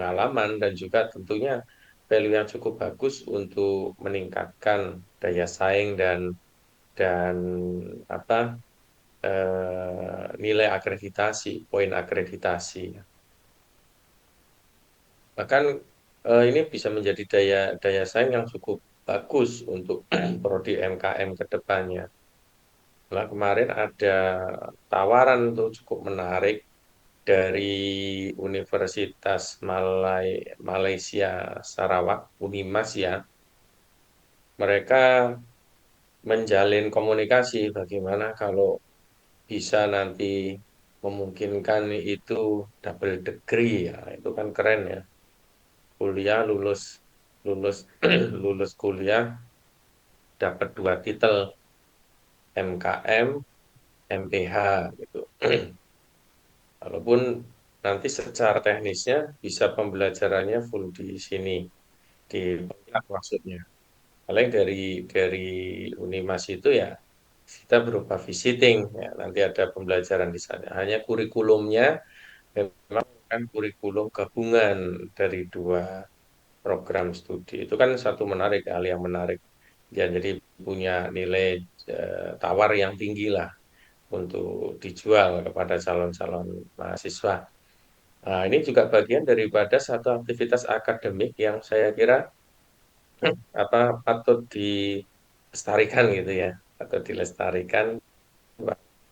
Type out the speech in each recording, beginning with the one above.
pengalaman dan juga tentunya value yang cukup bagus untuk meningkatkan daya saing dan apa nilai akreditasi, poin akreditasi. Bahkan ini bisa menjadi daya daya saing yang cukup bagus untuk prodi MKM ke depannya. Nah, kemarin ada tawaran tuh cukup menarik dari Universitas Malaysia Sarawak, Unimas ya. Mereka menjalin komunikasi bagaimana kalau bisa nanti memungkinkan itu double degree ya. Itu kan keren ya. Kuliah lulus lulus lulus kuliah dapat dua titel MKM, MPH gitu. Walaupun nanti secara teknisnya bisa pembelajarannya full di sini, di Pontianak maksudnya. Paling dari Unimas itu ya kita berupa visiting ya, nanti ada pembelajaran di sana. Hanya kurikulumnya memang kan kurikulum gabungan dari dua program studi. Itu kan satu menarik, hal yang menarik. Ya, jadi punya nilai tawar yang tinggi lah untuk dijual kepada calon-calon mahasiswa. Nah, ini juga bagian daripada satu aktivitas akademik yang saya kira apa patut dilestarikan gitu ya, atau dilestarikan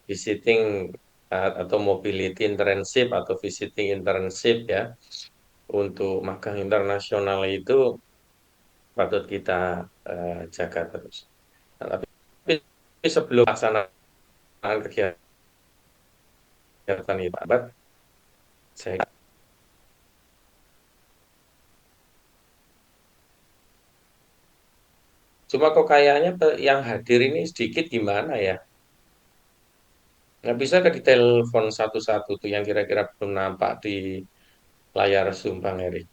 visiting atau mobility internship atau visiting internship ya untuk magang internasional itu patut kita jaga terus. Nah, tapi sebelum pelaksanaan kegiatan itu, Abad, saya cuma kok kayaknya yang hadir ini sedikit gimana ya? Nggak bisa ke ditelepon satu-satu tuh yang kira-kira belum nampak di layar Zoom Bang Erik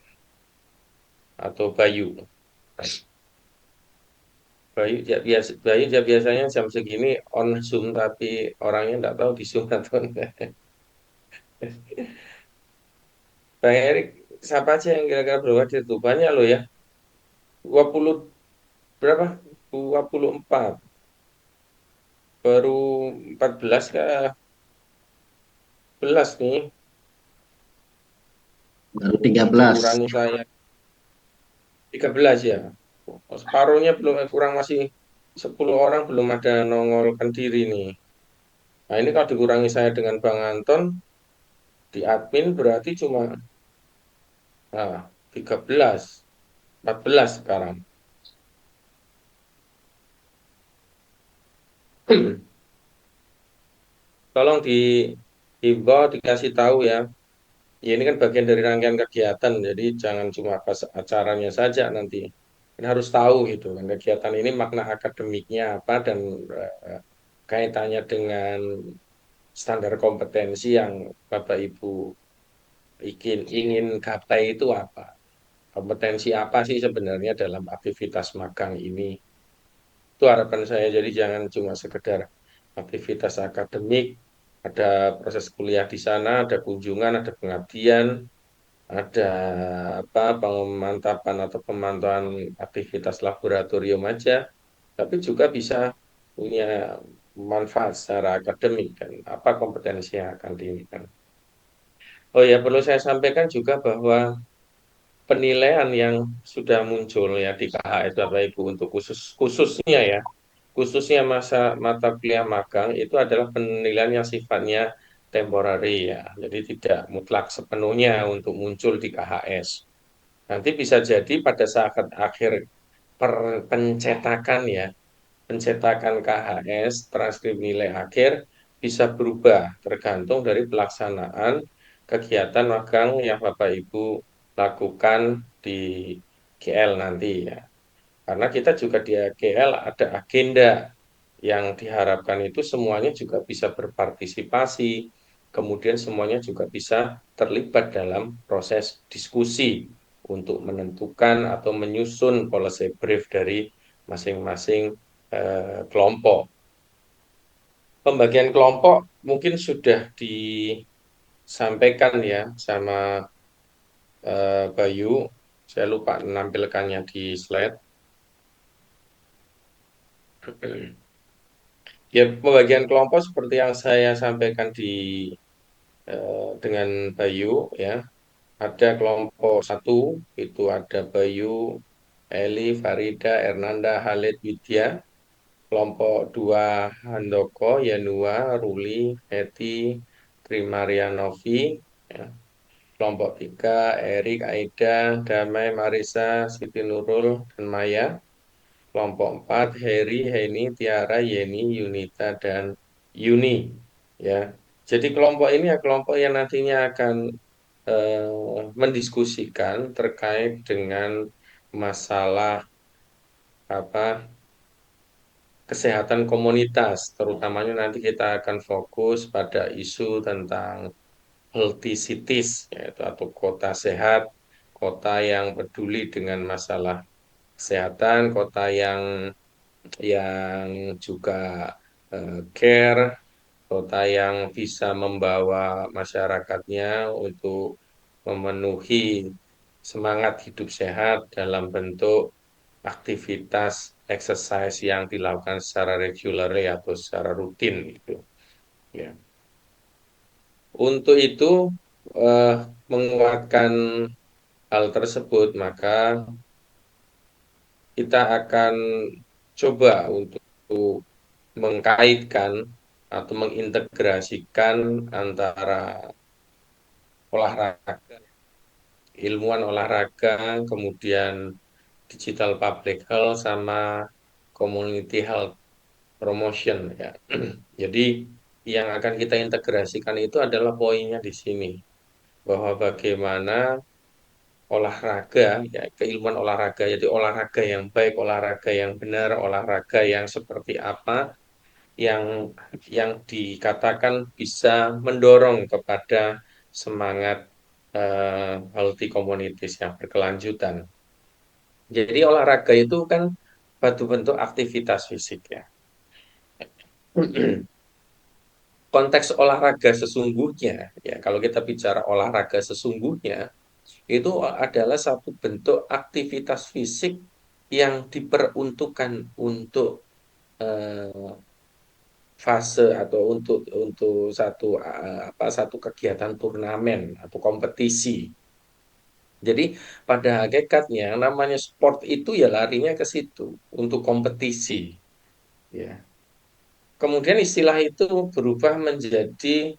atau Bayu. Bayu ya biasanya jam segini on Zoom tapi orangnya nggak tahu di Zoom atau enggak. Bang Erik, siapa aja yang kira-kira belum hadir tuh? Banyak loh ya. 20 berapa? 24. Baru 14 kah? 11 nih. Baru Ini 13. dikurangi saya 13 ya. Oh, separuhnya belum kurang masih 10 orang belum ada nongolkan diri nih. Nah, ini kalau dikurangi saya dengan Bang Anton di admin berarti cuma 13, 14 sekarang. Tolong dihimbau, dikasih tahu ya. Ya, ini kan bagian dari rangkaian kegiatan, jadi jangan cuma pas acaranya saja nanti. Kan harus tahu gitu kan kegiatan ini makna akademiknya apa dan eh, kaitannya dengan standar kompetensi yang Bapak Ibu ingin gapai itu apa. Kompetensi apa sih sebenarnya dalam aktivitas magang ini? Itu harapan saya. Jadi jangan cuma sekedar aktivitas akademik, ada proses kuliah di sana, ada kunjungan, ada pengabdian, ada apa pemantapan atau pemantauan aktivitas laboratorium aja, tapi juga bisa punya manfaat secara akademik dan apa kompetensi yang akan diinginkan. Oh ya, perlu saya sampaikan juga bahwa penilaian yang sudah muncul ya di KHS Bapak Ibu untuk khususnya ya, khususnya mata kuliah magang itu adalah penilaian yang sifatnya temporary ya. Jadi tidak mutlak sepenuhnya untuk muncul di KHS. Nanti bisa jadi pada saat akhir pencetakan ya, pencetakan KHS, transkrip nilai akhir bisa berubah tergantung dari pelaksanaan kegiatan magang yang Bapak Ibu lakukan di GL nanti ya. Karena kita juga di GL ada agenda yang diharapkan itu semuanya juga bisa berpartisipasi, kemudian semuanya juga bisa terlibat dalam proses diskusi untuk menentukan atau menyusun policy brief dari masing-masing kelompok. Pembagian kelompok mungkin sudah disampaikan ya sama Bayu. Saya lupa menampilkannya di slide. Ya, pembagian kelompok seperti yang saya sampaikan dengan Bayu ya. Ada kelompok satu itu ada Bayu, Eli, Farida, Ernanda, Halid, Widya. Kelompok dua Handoko, Yanua, Ruli, Eti, Trimarianovi. Ya. Kelompok tiga Erik, Aida, Damai, Marisa, Siti Nurul, dan Maya. Kelompok 4 Heri, Heni, Tiara, Yeni, Yunita, dan Yuni. Ya, jadi kelompok ini ya kelompok yang nantinya akan mendiskusikan terkait dengan masalah apa kesehatan komunitas, terutamanya nanti kita akan fokus pada isu tentang healthy cities, yaitu atau kota sehat, kota yang peduli dengan masalah kesehatan, kota yang juga care, kota yang bisa membawa masyarakatnya untuk memenuhi semangat hidup sehat dalam bentuk aktivitas exercise yang dilakukan secara reguler atau secara rutin gitu. Ya. Untuk itu eh, menguatkan hal tersebut, maka kita akan coba untuk mengkaitkan atau mengintegrasikan antara olahraga, ilmuwan olahraga, kemudian digital public health sama community health promotion ya. Jadi yang akan kita integrasikan itu adalah poinnya di sini bahwa bagaimana olahraga ya keilmuan olahraga jadi olahraga yang baik, olahraga yang benar, olahraga yang seperti apa yang dikatakan bisa mendorong kepada semangat healthy communities yang berkelanjutan. Jadi olahraga itu kan batu bentuk aktivitas fisik ya. Konteks olahraga sesungguhnya ya kalau kita bicara olahraga sesungguhnya itu adalah satu bentuk aktivitas fisik yang diperuntukkan untuk eh, fase atau untuk satu kegiatan turnamen atau kompetisi. Jadi pada hakikatnya yang namanya sport itu ya larinya ke situ untuk kompetisi ya. Kemudian istilah itu berubah menjadi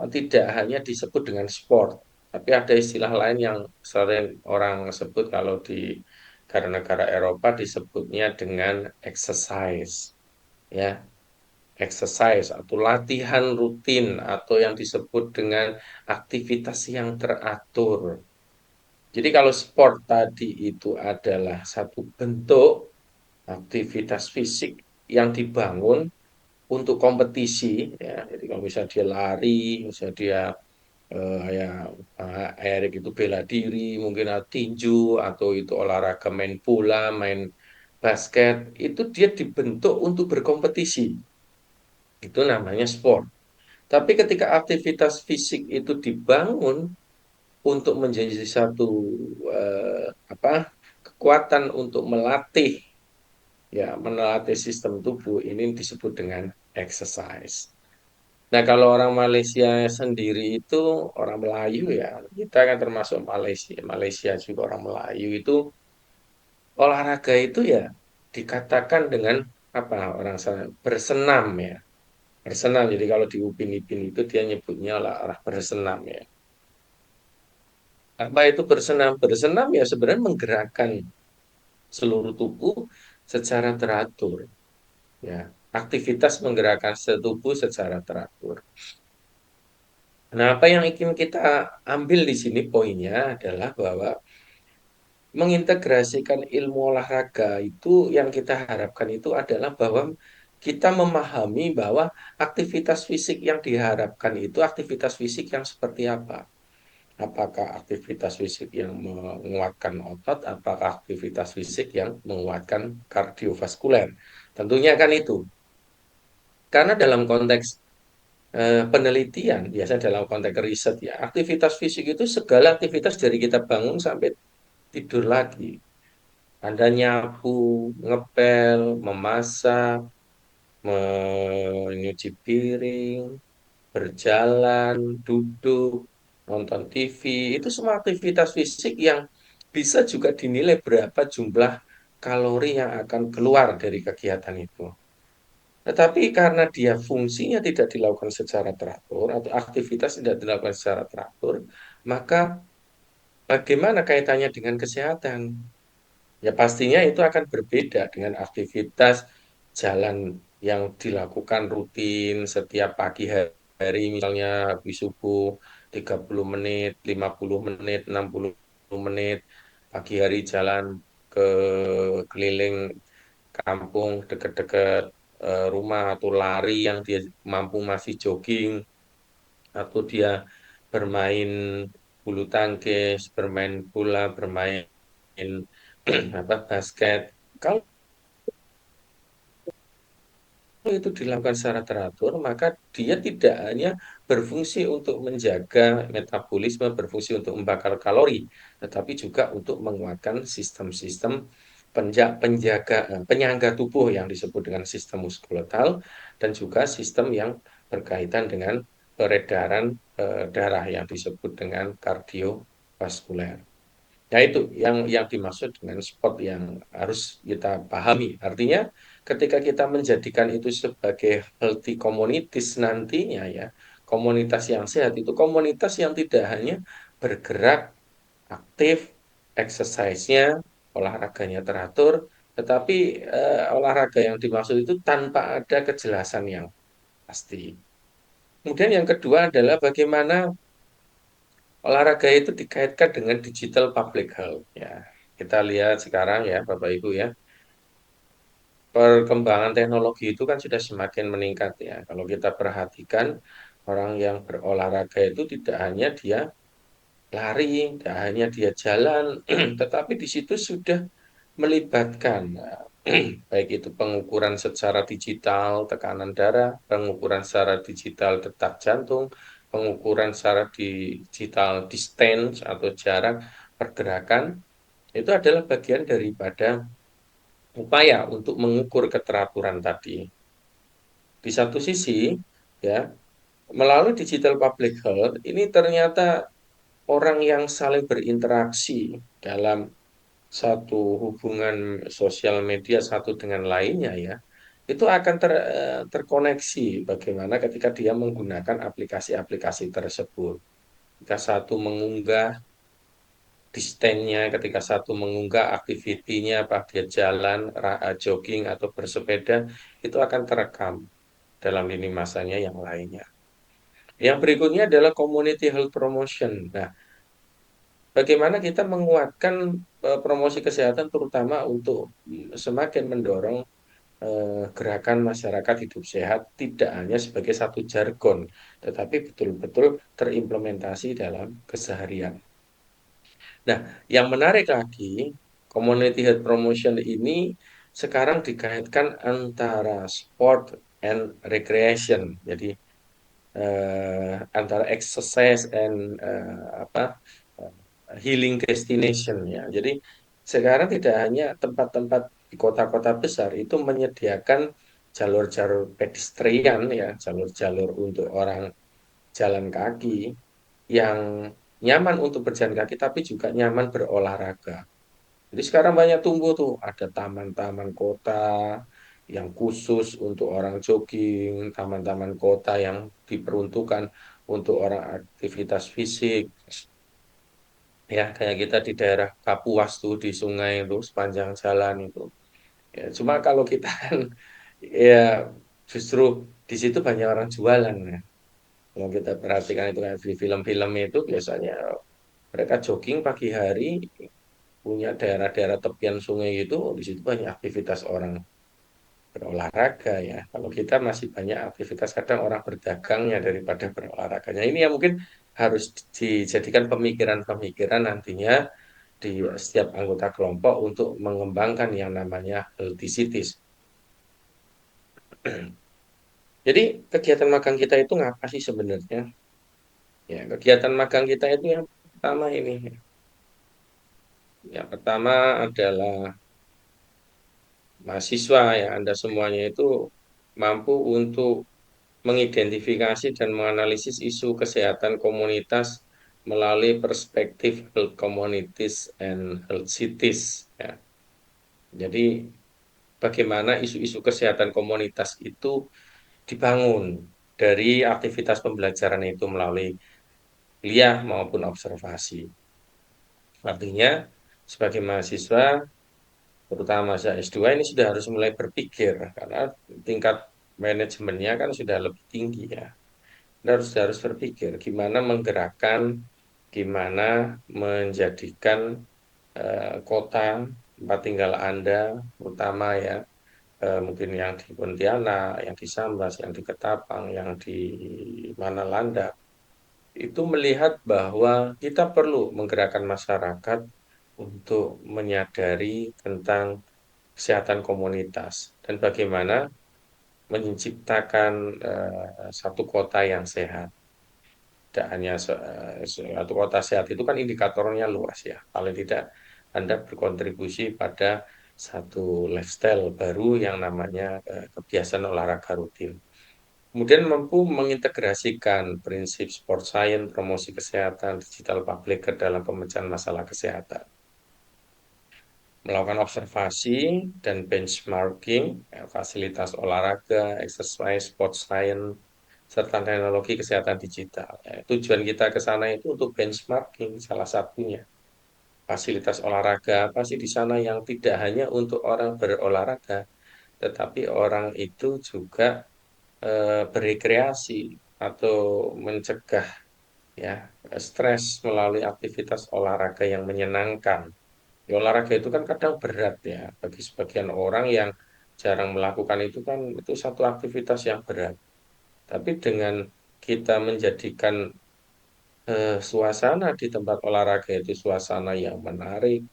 tidak hanya disebut dengan sport, tapi ada istilah lain yang sering orang sebut kalau di negara-negara Eropa disebutnya dengan exercise ya. Exercise atau latihan rutin atau yang disebut dengan aktivitas yang teratur. Jadi kalau sport tadi itu adalah satu bentuk aktivitas fisik yang dibangun untuk kompetisi, ya. Jadi kalau misalnya dia lari, misalnya dia ya Erik itu bela diri, mungkin tinju atau itu olahraga main bola, main basket, itu dia dibentuk untuk berkompetisi. Itu namanya sport. Tapi ketika aktivitas fisik itu dibangun untuk menjadi satu eh, apa kekuatan untuk melatih melatih sistem tubuh ini disebut dengan exercise. Nah, kalau orang Malaysia sendiri itu orang Melayu ya, kita kan termasuk Malaysia, Malaysia juga orang Melayu itu olahraga itu ya dikatakan dengan apa orang sana bersenam ya. Bersenam. Jadi kalau di Upin Ipin itu dia nyebutnya olahraga bersenam ya. Apa itu bersenam? Bersenam ya sebenarnya menggerakkan seluruh tubuh secara teratur ya. Aktivitas menggerakkan tubuh secara teratur. Nah, apa yang ingin kita ambil di sini poinnya adalah bahwa mengintegrasikan ilmu olahraga itu yang kita harapkan itu adalah bahwa kita memahami bahwa aktivitas fisik yang diharapkan itu aktivitas fisik yang seperti apa. Apakah aktivitas fisik yang menguatkan otot, apakah aktivitas fisik yang menguatkan kardiovaskuler. Tentunya kan itu. Karena dalam konteks penelitian, biasanya dalam konteks riset ya, aktivitas fisik itu segala aktivitas dari kita bangun sampai tidur lagi. Anda nyapu, ngepel, memasak, menyuci piring, berjalan, duduk, nonton TV, itu semua aktivitas fisik yang bisa juga dinilai berapa jumlah kalori yang akan keluar dari kegiatan itu. Tetapi karena dia fungsinya tidak dilakukan secara teratur atau aktivitas tidak dilakukan secara teratur, maka bagaimana kaitannya dengan kesehatan? Ya pastinya itu akan berbeda dengan aktivitas jalan yang dilakukan rutin setiap pagi hari, misalnya habis subuh 30 menit, 50 menit, 60 menit, pagi hari jalan ke keliling kampung dekat-dekat rumah atau lari yang dia mampu masih jogging atau dia bermain bulu tangkis, bermain bola, bermain apa basket. Kalau itu dilakukan secara teratur, maka dia tidak hanya berfungsi untuk menjaga metabolisme, berfungsi untuk membakar kalori, tetapi juga untuk menguatkan sistem-sistem penyangga tubuh yang disebut dengan sistem muskuloskeletal dan juga sistem yang berkaitan dengan peredaran darah yang disebut dengan kardiovaskuler. Ya itu yang dimaksud dengan sport yang harus kita pahami. Artinya ketika kita menjadikan itu sebagai healthy communities nantinya ya, komunitas yang sehat itu komunitas yang tidak hanya bergerak aktif, exercise-nya, olahraganya teratur, tetapi olahraga yang dimaksud itu tanpa ada kejelasan yang pasti. Kemudian yang kedua adalah bagaimana olahraga itu dikaitkan dengan digital public health ya. Kita lihat sekarang ya Bapak Ibu ya, perkembangan teknologi itu kan sudah semakin meningkat ya. Kalau kita perhatikan orang yang berolahraga itu tidak hanya dia lari, tidak hanya dia jalan, tetapi di situ sudah melibatkan baik itu pengukuran secara digital tekanan darah, pengukuran secara digital detak jantung, pengukuran secara digital distance atau jarak pergerakan, itu adalah bagian daripada upaya untuk mengukur keteraturan tadi. Di satu sisi, ya, melalui digital public health ini ternyata orang yang saling berinteraksi dalam satu hubungan sosial media satu dengan lainnya ya, itu akan terkoneksi bagaimana ketika dia menggunakan aplikasi-aplikasi tersebut. Ketika satu mengunggah distance-nya, ketika satu mengunggah aktivitinya, apa dia jalan, jogging atau bersepeda, itu akan terekam dalam lini masanya yang lainnya. Yang berikutnya adalah community health promotion. Nah, bagaimana kita menguatkan promosi kesehatan terutama untuk semakin mendorong gerakan masyarakat hidup sehat tidak hanya sebagai satu jargon, tetapi betul-betul terimplementasi dalam keseharian. Nah, yang menarik lagi, community health promotion ini sekarang dikaitkan antara sport and recreation. Jadi antara exercise and eh, healing destination ya. Jadi sekarang tidak hanya tempat-tempat di kota-kota besar itu menyediakan jalur-jalur pedestrian ya, jalur-jalur untuk orang jalan kaki yang nyaman untuk berjalan kaki tapi juga nyaman berolahraga. Jadi sekarang banyak tumbuh tuh, ada taman-taman kota yang khusus untuk orang jogging, taman-taman kota yang diperuntukkan untuk orang aktivitas fisik. Ya, kayak kita di daerah Kapuas tuh di sungai itu sepanjang jalan itu. Ya, cuma kalau kita kan ya justru di situ banyak orang jualan ya. Kalau kita perhatikan itu kayak di film-film itu biasanya mereka jogging pagi hari punya daerah-daerah tepian sungai itu di situ banyak aktivitas orang berolahraga ya. Kalau kita masih banyak aktivitas kadang orang berdagangnya daripada berolahraganya. Ini yang mungkin harus dijadikan pemikiran-pemikiran nantinya di setiap anggota kelompok untuk mengembangkan yang namanya healthy cities. Jadi kegiatan magang kita itu ngapa sih sebenarnya? Ya, kegiatan magang kita itu yang pertama ini. Yang pertama adalah mahasiswa ya, Anda semuanya itu mampu untuk mengidentifikasi dan menganalisis isu kesehatan komunitas melalui perspektif health communities and health cities ya. Jadi bagaimana isu-isu kesehatan komunitas itu dibangun dari aktivitas pembelajaran itu melalui kuliah maupun observasi. Artinya sebagai mahasiswa terutama masa S2 ini sudah harus mulai berpikir karena tingkat manajemennya kan sudah lebih tinggi ya. Anda harus berpikir gimana menggerakkan, gimana menjadikan kota tempat tinggal Anda, terutama ya mungkin yang di Pontianak, yang di Sambas, yang di Ketapang, yang di mana Landak, itu melihat bahwa kita perlu menggerakkan masyarakat untuk menyadari tentang kesehatan komunitas dan bagaimana menciptakan satu kota yang sehat. Tidak hanya suatu kota sehat itu kan indikatornya luas ya. Paling tidak Anda berkontribusi pada satu lifestyle baru yang namanya kebiasaan olahraga rutin. Kemudian mampu mengintegrasikan prinsip sport science, promosi kesehatan, digital public ke dalam pemecahan masalah kesehatan. Melakukan observasi dan benchmarking, fasilitas olahraga, exercise, sport science, serta teknologi kesehatan digital. Ya, tujuan kita ke sana itu untuk benchmarking salah satunya. Fasilitas olahraga apa sih di sana yang tidak hanya untuk orang berolahraga, tetapi orang itu juga berekreasi atau mencegah ya stres melalui aktivitas olahraga yang menyenangkan. Ya, olahraga itu kan kadang berat ya bagi sebagian orang yang jarang melakukan itu kan itu satu aktivitas yang berat. Tapi dengan kita menjadikan suasana di tempat olahraga itu suasana yang menarik,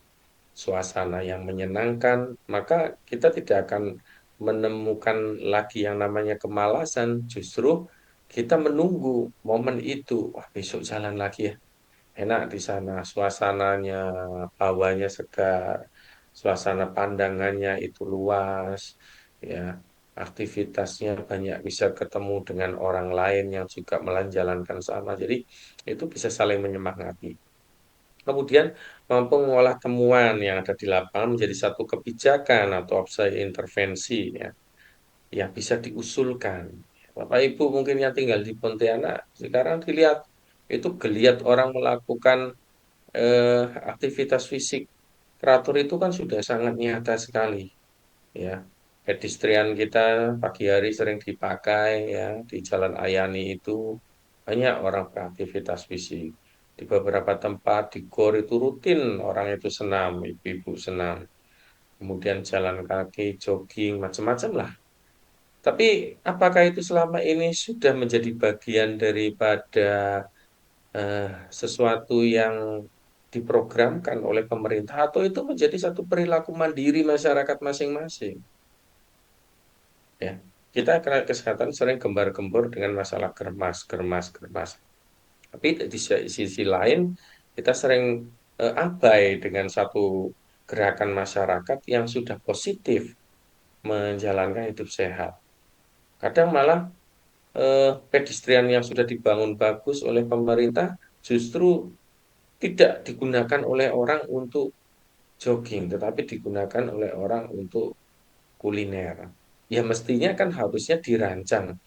suasana yang menyenangkan, maka kita tidak akan menemukan lagi yang namanya kemalasan. Justru kita menunggu momen itu. Wah, besok jalan lagi ya. Enak di sana, suasananya, hawanya segar, suasana pandangannya itu luas, ya, aktivitasnya banyak bisa ketemu dengan orang lain yang juga menjalankan sama. Jadi itu bisa saling menyemangati. Kemudian mampu mengolah temuan yang ada di lapangan menjadi satu kebijakan atau opsi intervensi ya, yang bisa diusulkan. Bapak Ibu mungkin yang tinggal di Pontianak sekarang dilihat itu geliat orang melakukan eh, aktivitas fisik teratur itu kan sudah sangat nyata sekali ya. Pedestrian kita pagi hari sering dipakai ya di Jalan Ayani itu banyak orang beraktivitas fisik. Di beberapa tempat di GOR itu rutin orang itu senam, ibu-ibu senam. Kemudian jalan kaki, jogging, macam-macam lah. Tapi apakah itu selama ini sudah menjadi bagian daripada sesuatu yang diprogramkan oleh pemerintah atau itu menjadi satu perilaku mandiri masyarakat masing-masing ya kita kena kesehatan sering gembar-gembor dengan masalah germas germas germas tapi di sisi lain kita sering abai dengan satu gerakan masyarakat yang sudah positif menjalankan hidup sehat kadang malah pedestrian yang sudah dibangun bagus oleh pemerintah justru tidak digunakan oleh orang untuk jogging, tetapi digunakan oleh orang untuk kuliner. Ya mestinya kan harusnya dirancang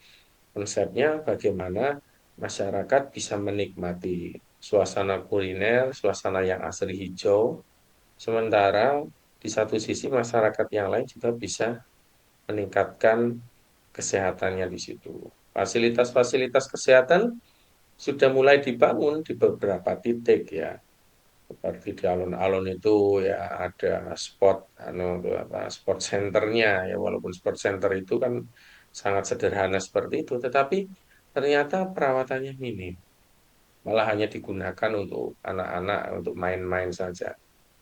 konsepnya bagaimana masyarakat bisa menikmati suasana kuliner, suasana yang asri hijau, sementara di satu sisi masyarakat yang lain juga bisa meningkatkan kesehatannya di situ. Fasilitas-fasilitas kesehatan sudah mulai dibangun di beberapa titik ya. Seperti di alun-alun itu ya ada spot anu apa sport centernya ya walaupun sport center itu kan sangat sederhana seperti itu tetapi ternyata perawatannya minim malah hanya digunakan untuk anak-anak untuk main-main saja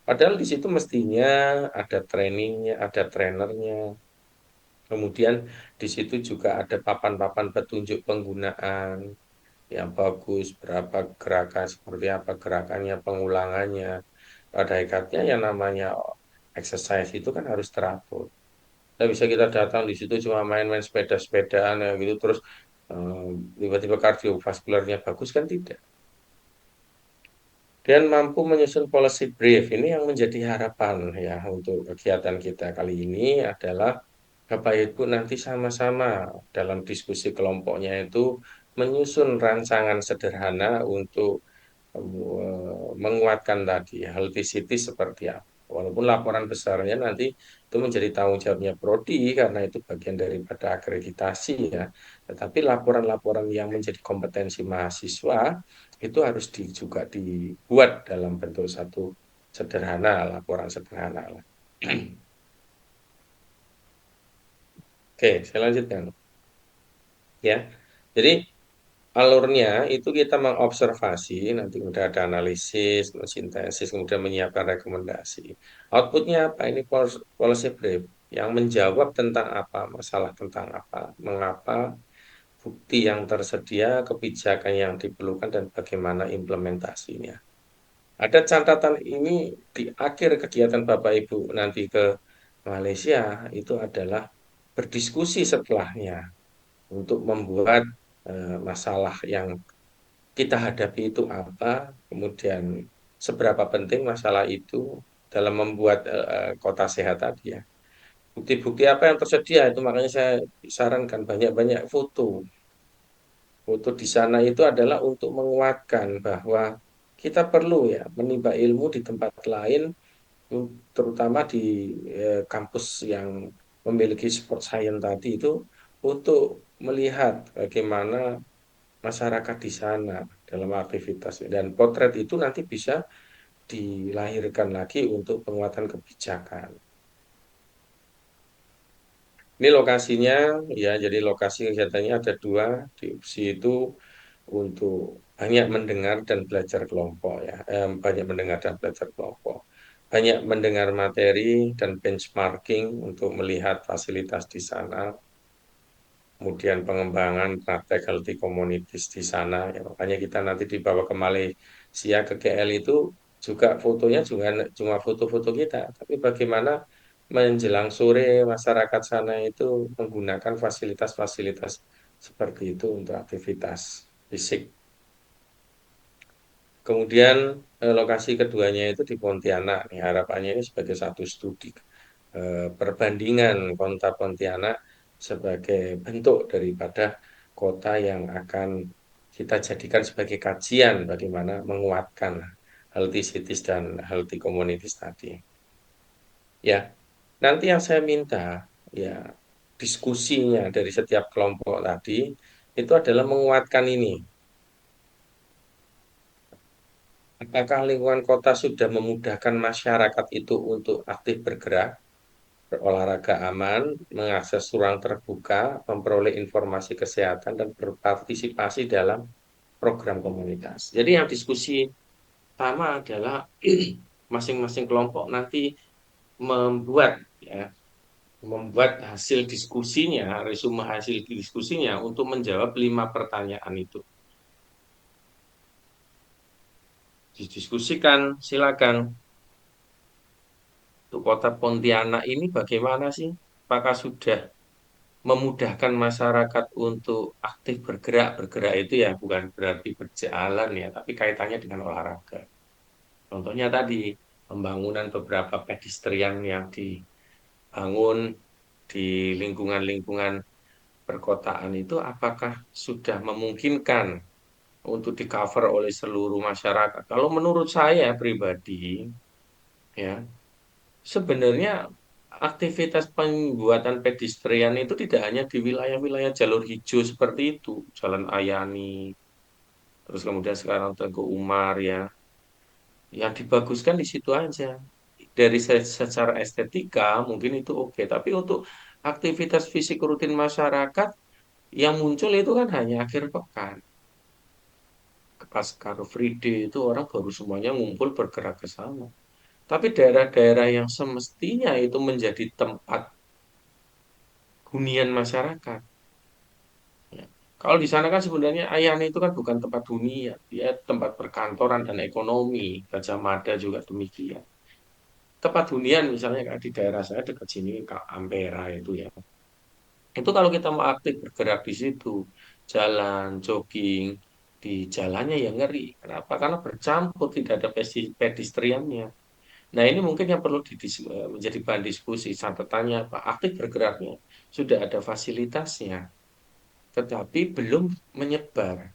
padahal di situ mestinya ada trainingnya ada trainernya Kemudian di situ juga ada papan-papan petunjuk penggunaan yang bagus, berapa gerakan, seperti apa gerakannya, pengulangannya. Pada hakikatnya yang namanya exercise itu kan harus teratur. Nggak bisa kita datang di situ cuma main-main sepeda-sepedaan ya gitu, terus eh, tiba-tiba kardiovaskularnya bagus kan tidak. Dan mampu menyusun policy brief ini yang menjadi harapan ya untuk kegiatan kita kali ini adalah Bapak Ibu nanti sama-sama dalam diskusi kelompoknya itu menyusun rancangan sederhana untuk menguatkan tadi healthy city seperti apa. Walaupun laporan besarnya nanti itu menjadi tanggung jawabnya Prodi karena itu bagian daripada akreditasi ya. Tetapi laporan-laporan yang menjadi kompetensi mahasiswa itu harus juga dibuat dalam bentuk satu sederhana, laporan sederhana lah. Oke, saya lanjutkan ya. Jadi alurnya itu kita mengobservasi, nanti udah ada analisis, sintesis, kemudian menyiapkan rekomendasi. Outputnya apa? Ini policy brief yang menjawab tentang apa, masalah tentang apa, mengapa, bukti yang tersedia, kebijakan yang diperlukan, dan bagaimana implementasinya. Ada catatan ini di akhir kegiatan Bapak Ibu nanti ke Malaysia, itu adalah berdiskusi setelahnya untuk membuat masalah yang kita hadapi itu apa, kemudian seberapa penting masalah itu dalam membuat kota sehat tadi ya. Bukti-bukti apa yang tersedia itu makanya saya sarankan banyak-banyak foto. Foto di sana itu adalah untuk menguatkan bahwa kita perlu ya menimba ilmu di tempat lain, terutama di kampus yang memiliki sport science tadi itu untuk melihat bagaimana masyarakat di sana dalam aktivitas dan potret itu nanti bisa dilahirkan lagi untuk penguatan kebijakan. Ini lokasinya ya, jadi lokasi kegiatannya ada dua di UPSI itu untuk banyak mendengar dan belajar kelompok ya, banyak mendengar dan belajar kelompok, banyak mendengar materi dan benchmarking untuk melihat fasilitas di sana, kemudian pengembangan praktek healthy communities di sana. Ya, makanya kita nanti dibawa ke Malaysia ke KL itu juga fotonya juga cuma foto-foto kita, tapi bagaimana menjelang sore masyarakat sana itu menggunakan fasilitas-fasilitas seperti itu untuk aktivitas fisik. Kemudian lokasi keduanya itu di Pontianak. Nih, harapannya ini sebagai satu studi perbandingan kota Pontianak sebagai bentuk daripada kota yang akan kita jadikan sebagai kajian bagaimana menguatkan healthy cities dan healthy communities tadi. Ya, nanti yang saya minta ya diskusinya dari setiap kelompok tadi itu adalah menguatkan ini. Apakah lingkungan kota sudah memudahkan masyarakat itu untuk aktif bergerak, berolahraga aman, mengakses ruang terbuka, memperoleh informasi kesehatan, dan berpartisipasi dalam program komunitas. Jadi yang diskusi pertama adalah masing-masing kelompok nanti membuat ya, membuat hasil diskusinya, resume hasil diskusinya untuk menjawab 5 pertanyaan itu. Didiskusikan, silakan. Untuk kota Pontianak ini bagaimana sih? Apakah sudah memudahkan masyarakat untuk aktif bergerak? Bergerak itu ya bukan berarti berjalan ya, tapi kaitannya dengan olahraga. Contohnya tadi, pembangunan beberapa pedestrian yang dibangun di lingkungan-lingkungan perkotaan itu apakah sudah memungkinkan untuk di-cover oleh seluruh masyarakat? Kalau menurut saya pribadi, ya sebenarnya aktivitas pembuatan pedestrian itu tidak hanya di wilayah-wilayah jalur hijau seperti itu, Jalan Ayani, terus kemudian sekarang Teguh Umar ya, yang dibaguskan di situ aja. Dari secara estetika mungkin itu oke, tapi untuk aktivitas fisik rutin masyarakat yang muncul itu kan hanya akhir pekan. Pas Car Free Day itu orang baru semuanya ngumpul bergerak ke sana. Tapi daerah-daerah yang semestinya itu menjadi tempat hunian masyarakat. Ya. Kalau di sana kan sebenarnya Ayani itu kan bukan tempat hunian, dia tempat perkantoran dan ekonomi. Gajah Mada juga demikian. Tempat hunian misalnya kayak di daerah saya dekat sini, Ampera itu ya. Itu kalau kita mau aktif bergerak di situ, jalan, jogging, di jalannya ya ngeri. Kenapa? Karena bercampur, tidak ada pedestriannya. Nah, ini mungkin yang perlu menjadi bahan diskusi. Catatannya Pak, aktif bergeraknya. Sudah ada fasilitasnya, tetapi belum menyebar.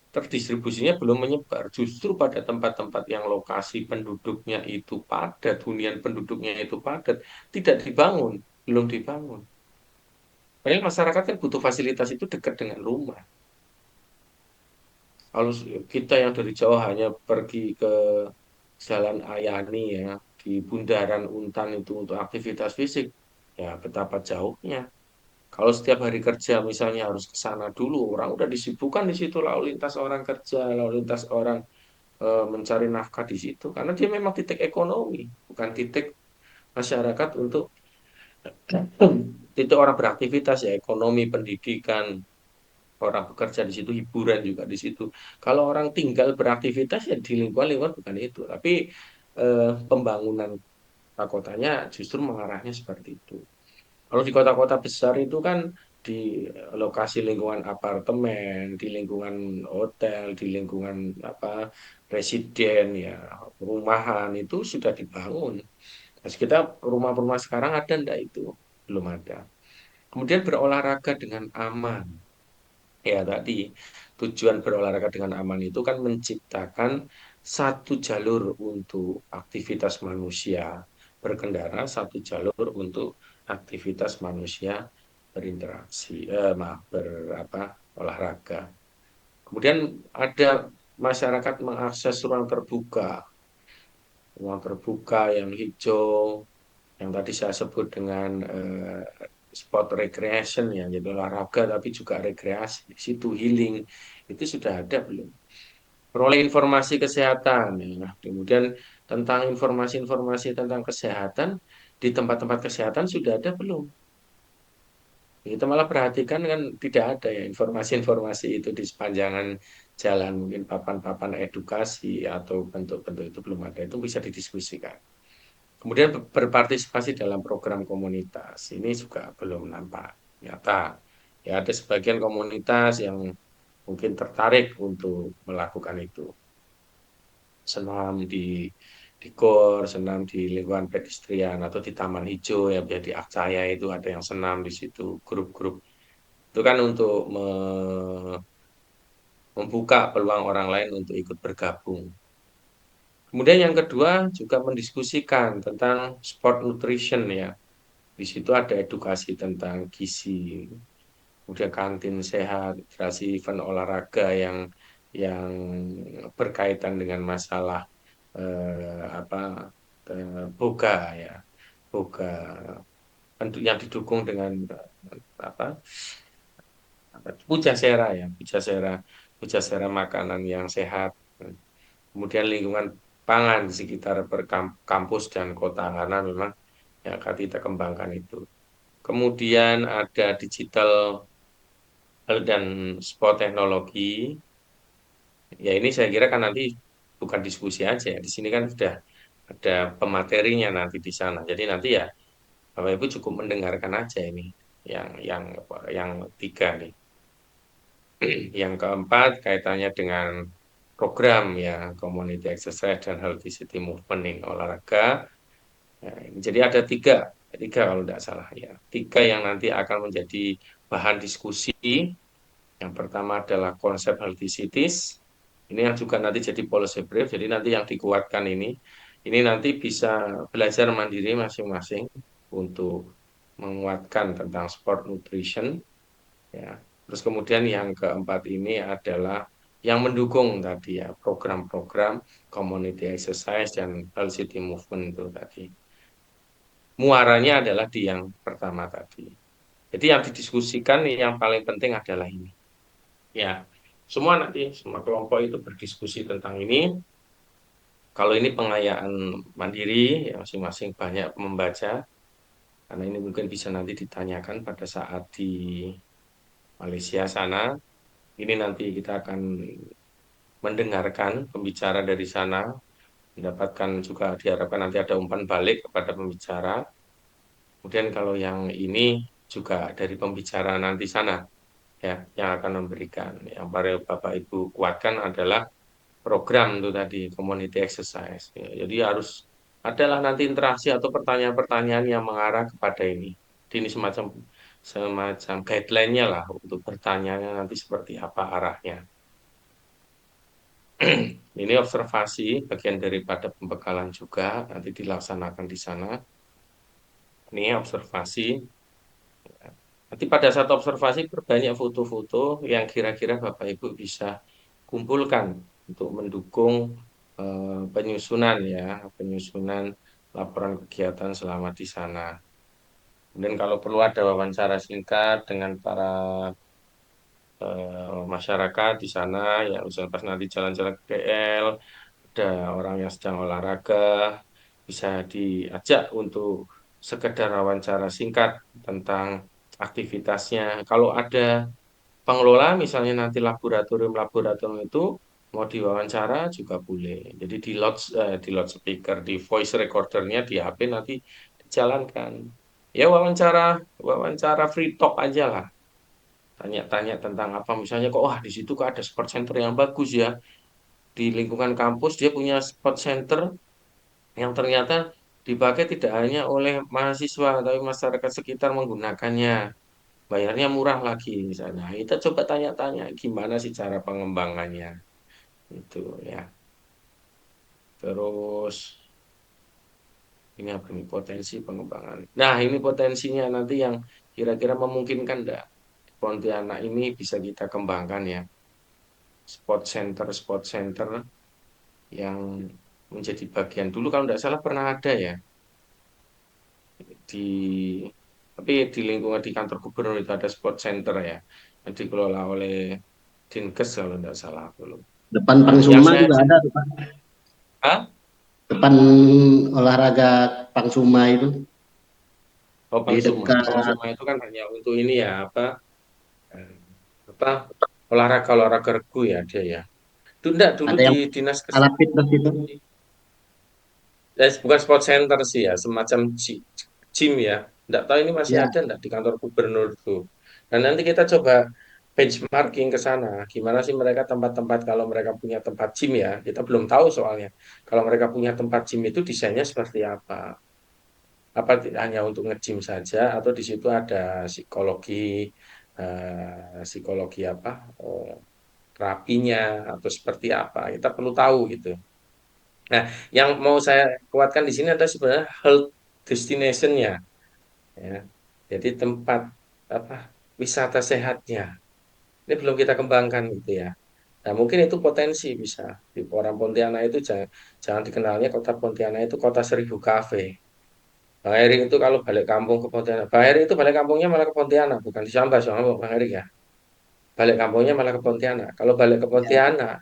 Terdistribusinya belum menyebar. Justru pada tempat-tempat yang lokasi penduduknya itu padat, hunian penduduknya itu padat, tidak dibangun, belum dibangun. Padahal masyarakat kan butuh fasilitas itu dekat dengan rumah. Kalau kita yang dari Jawa hanya pergi ke Jalan Ayani ya, di Bundaran Untan itu untuk aktivitas fisik, ya betapa jauhnya. Kalau setiap hari kerja misalnya harus ke sana dulu, orang udah disibukkan di situ lalu lintas orang kerja, lalu lintas orang mencari nafkah di situ, karena dia memang titik ekonomi, bukan titik masyarakat untuk titik orang beraktivitas ya, ekonomi, pendidikan, orang bekerja di situ, hiburan juga di situ. Kalau orang tinggal beraktivitas ya di lingkungan-lingkungan bukan itu, tapi pembangunan kotanya justru mengarahnya seperti itu. Kalau di kota-kota besar itu kan di lokasi lingkungan apartemen, di lingkungan hotel, di lingkungan apa residen ya, perumahan itu sudah dibangun. Terus kita rumah-rumah sekarang ada ndak itu? Belum ada. Kemudian berolahraga dengan aman. Ya, tadi tujuan berolahraga dengan aman itu kan menciptakan satu jalur untuk aktivitas manusia berkendara, satu jalur untuk aktivitas manusia berinteraksi, maaf, berapa olahraga. Kemudian ada masyarakat mengakses ruang terbuka yang hijau, yang tadi saya sebut dengan spot recreation ya, jadi olahraga tapi juga rekreasi, di situ healing, itu sudah ada belum? Peroleh informasi kesehatan, ya. Kemudian tentang informasi-informasi tentang kesehatan di tempat-tempat kesehatan sudah ada belum? Kita malah perhatikan kan tidak ada ya informasi-informasi itu di sepanjangan jalan, mungkin papan-papan edukasi atau bentuk-bentuk itu belum ada, itu bisa didiskusikan. Kemudian berpartisipasi dalam program komunitas. Ini juga belum nampak nyata. Ya, ada sebagian komunitas yang mungkin tertarik untuk melakukan itu. Senam di gor, senam di lingkungan pedestrian atau di taman hijau ya, di Akcaya itu ada yang senam di situ, grup-grup. Itu kan untuk membuka peluang orang lain untuk ikut bergabung. Kemudian yang kedua juga mendiskusikan tentang sport nutrition ya. Di situ ada edukasi tentang gizi, kemudian kantin sehat, edukasi event olahraga yang berkaitan dengan masalah apa boga ya, boga yang didukung dengan apa pujasera ya, pujasera makanan yang sehat. Kemudian lingkungan pangan di sekitar kampus dan kota karena memang yang akan kita kembangkan itu. Kemudian ada digital dan sport teknologi. Ya ini saya kira kan nanti bukan diskusi aja ya. Di sini kan sudah ada pematerinya nanti di sana. Jadi nanti ya Bapak Ibu cukup mendengarkan aja ini yang tiga nih. Yang keempat kaitannya dengan program ya community exercise dan healthy city movement nih, olahraga. Ya, jadi ada tiga kalau tidak salah ya. Tiga yang nanti akan menjadi bahan diskusi. Yang pertama adalah konsep healthy cities. Ini yang juga nanti jadi policy brief. Jadi nanti yang dikuatkan ini nanti bisa belajar mandiri masing-masing untuk menguatkan tentang sport nutrition. Ya. Terus kemudian yang keempat ini adalah yang mendukung tadi ya program-program community exercise dan health city movement itu tadi. Muaranya adalah di yang pertama tadi. Jadi yang didiskusikan yang paling penting adalah ini. Ya, semua kelompok itu berdiskusi tentang ini. Kalau ini pengayaan mandiri, ya masing-masing banyak membaca. Karena ini mungkin bisa nanti ditanyakan pada saat di Malaysia sana. Ini nanti kita akan mendengarkan pembicara dari sana, mendapatkan juga diharapkan nanti ada umpan balik kepada pembicara. Kemudian kalau yang ini juga dari pembicara nanti sana ya yang akan memberikan. Yang para Bapak Ibu kuatkan adalah program itu tadi community exercise. Ya, jadi harus adalah nanti interaksi atau pertanyaan-pertanyaan yang mengarah kepada ini. Ini semacam semacam guideline-nya lah untuk bertanya nanti seperti apa arahnya. Ini observasi bagian daripada pembekalan juga nanti dilaksanakan di sana. Ini observasi. Nanti pada saat observasi perbanyak foto-foto yang kira-kira Bapak Ibu bisa kumpulkan untuk mendukung penyusunan ya, penyusunan laporan kegiatan selama di sana. Kemudian kalau perlu ada wawancara singkat dengan para masyarakat di sana, ya misalnya pas nanti jalan-jalan ke KL, ada orang yang sedang olahraga, bisa diajak untuk sekedar wawancara singkat tentang aktivitasnya. Kalau ada pengelola misalnya nanti laboratorium-laboratorium itu mau diwawancara juga boleh. Jadi di loudspeaker, di voice recordernya di HP nanti dijalankan. Ya wawancara wawancara free talk aja lah. Tanya-tanya tentang apa misalnya kok wah di situ kok ada sport center yang bagus ya. Di lingkungan kampus dia punya sport center yang ternyata dipakai tidak hanya oleh mahasiswa tapi masyarakat sekitar menggunakannya. Bayarnya murah lagi misalnya. Kita coba tanya-tanya gimana sih cara pengembangannya itu ya. Terus ini apa nih potensi pengembangan. Nah, ini potensinya nanti yang kira-kira memungkinkan enggak Pontianak ini bisa kita kembangkan ya. Sport center yang menjadi bagian dulu kalau tidak salah pernah ada ya di tapi di lingkungan di kantor gubernur itu ada sport center ya yang dikelola oleh Dinkes kalau tidak salah belum. Depan Nah, yang Pangsuma saya juga ada tuh, Pak. ah, Depan olahraga Pangsuma itu oh di Pangsuma. dekat Pangsuma itu kan hanya untuk ini ya eh, apa olahraga olahraga regu ya dia ya. Itu enggak dulu ada di yang dinas alat fitness itu. bukan sport center sih ya, semacam gym ya. Enggak tahu ini masih Ya, ada enggak di kantor gubernur tuh. Dan nanti kita coba benchmarking ke sana. Gimana sih mereka tempat-tempat kalau mereka punya tempat gym ya. Kita belum tahu soalnya. Kalau mereka punya tempat gym itu desainnya seperti apa. Apa hanya untuk nge-gym saja atau di situ ada psikologi psikologi apa terapinya atau seperti apa. Kita perlu tahu gitu. Nah, yang mau saya kuatkan di sini adalah sebenarnya health destination-nya, ya. Jadi tempat apa wisata sehatnya. Ini belum kita kembangkan gitu ya. Nah, mungkin itu potensi bisa. Di orang Pontianak itu jangan dikenalnya kota Pontianak itu kota seribu kafe. Bang Eri itu kalau balik kampung ke Pontianak, Bang Eri itu balik kampungnya malah ke Pontianak, bukan di Sambas, sama Bang Eri ya. Balik kampungnya malah ke Pontianak. Kalau balik ke Pontianak,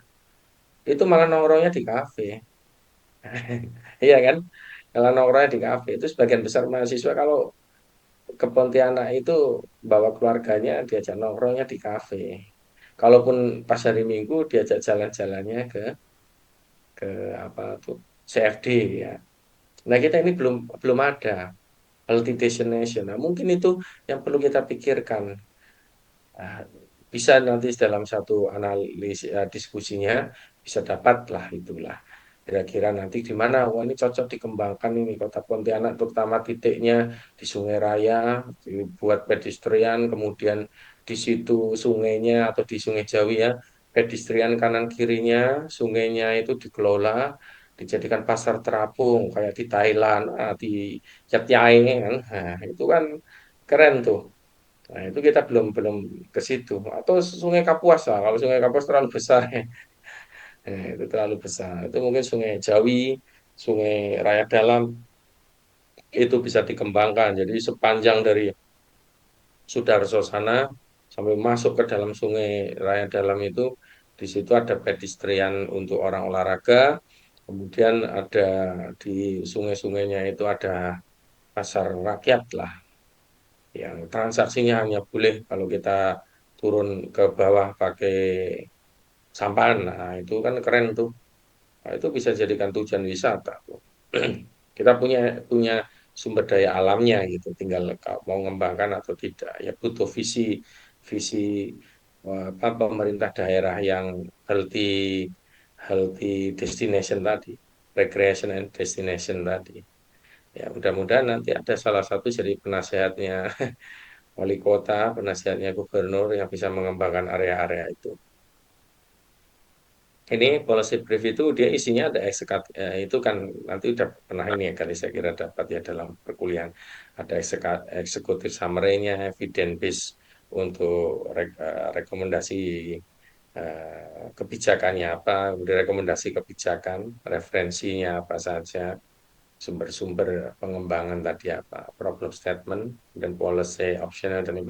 itu malah nongkrongnya di kafe. Iya kan? Kalau nongkrongnya di kafe itu sebagian besar mahasiswa kalau ke Pontianak itu bawa keluarganya diajak nongkrongnya di kafe. Kalaupun pas hari Minggu diajak jalan-jalannya ke apa tuh CFD ya. Nah kita ini belum belum ada multi destination. Nah mungkin itu yang perlu kita pikirkan. Nah, bisa nanti dalam satu analis diskusinya bisa dapatlah itulah. Kira-kira nanti di mana? Wah ini cocok dikembangkan ini kota Pontianak, terutama titiknya di Sungai Raya, dibuat pedestrian, kemudian di situ sungainya atau di Sungai Jawi ya, pedestrian kanan kirinya, sungainya itu dikelola, dijadikan pasar terapung kayak di Thailand, di Yat Yai kan, nah, itu kan keren tuh. Nah, itu kita belum belum ke situ. Atau Sungai Kapuas lah. Kalau Sungai Kapuas terlalu besar ya. Itu terlalu besar. Itu mungkin Sungai Jawi, Sungai Raya Dalam itu bisa dikembangkan. Jadi sepanjang dari Sudarso sana sampai masuk ke dalam Sungai Raya Dalam itu di situ ada pedestrian untuk orang olahraga. Kemudian ada di sungai-sungainya itu ada pasar rakyat lah, yang transaksinya hanya boleh kalau kita turun ke bawah pakai sampan. Nah, itu kan keren tuh. Nah, itu bisa jadikan tujuan wisata. Kita punya punya sumber daya alamnya gitu, tinggal mau mengembangkan atau tidak. Ya butuh visi visi apa pemerintah daerah yang healthy healthy destination tadi, recreation and destination tadi. Ya mudah-mudahan nanti ada salah satu jadi penasehatnya wali kota, penasehatnya gubernur yang bisa mengembangkan area-area itu. Ini policy brief itu dia isinya ada itu kan nanti udah pernah ini ya kali saya kira dapat ya dalam perkuliahan ada eksekutif summary-nya, evidence base untuk rekomendasi kebijakannya apa, kemudian rekomendasi kebijakan, referensinya apa saja, sumber-sumber pengembangan tadi apa, problem statement dan policy optional dan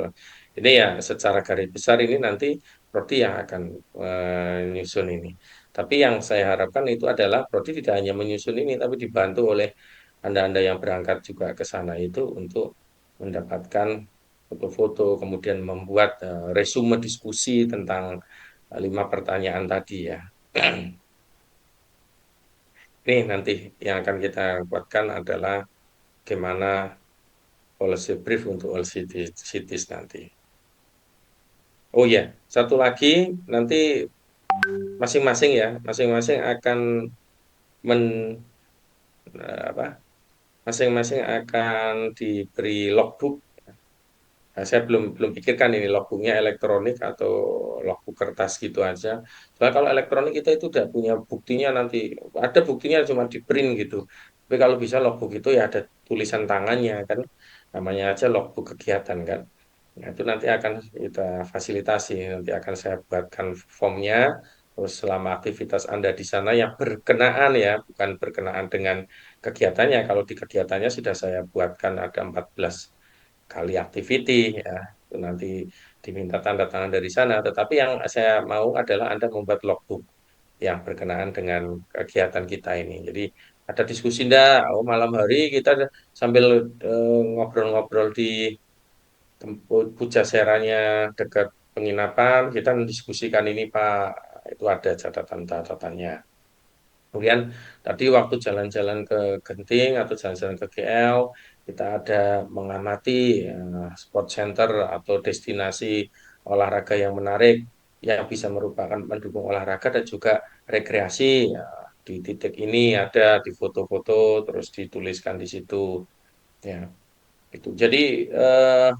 ini ya secara garis besar ini nanti Prodi yang akan menyusun ini. Tapi yang saya harapkan itu adalah Prodi tidak hanya menyusun ini, tapi dibantu oleh Anda-Anda yang berangkat juga ke sana itu untuk mendapatkan foto-foto, kemudian membuat resume diskusi tentang 5 pertanyaan tadi ya. Ini nanti yang akan kita buatkan adalah bagaimana policy brief untuk all cities nanti. Oh ya, satu lagi nanti masing-masing ya, masing-masing akan men apa? Masing-masing akan diberi logbook. Nah, saya belum pikirkan ini logbooknya elektronik atau logbook kertas gitu aja. Soalnya kalau elektronik kita itu udah punya buktinya nanti, ada buktinya cuma di print gitu. Tapi kalau bisa logbook itu ya ada tulisan tangannya kan, namanya aja logbook kegiatan kan. Nah, itu nanti akan kita fasilitasi, nanti akan saya buatkan formnya. Terus selama aktivitas Anda di sana yang berkenaan ya, bukan berkenaan dengan kegiatannya. Kalau di kegiatannya sudah saya buatkan ada 14 kali activity ya itu nanti diminta tanda tangan dari sana tetapi yang saya mau adalah Anda membuat logbook yang berkenaan dengan kegiatan kita ini jadi ada diskusi ndak oh malam hari kita sambil ngobrol-ngobrol di tempat pujaseranya dekat penginapan kita mendiskusikan ini Pak itu ada catatan-catatannya. Kemudian tadi waktu jalan-jalan ke Genting atau jalan-jalan ke GL, kita ada mengamati sport center atau destinasi olahraga yang menarik yang bisa merupakan mendukung olahraga dan juga rekreasi. Ya, di titik ini ada di foto-foto terus dituliskan di situ. Ya, itu. Jadi eh,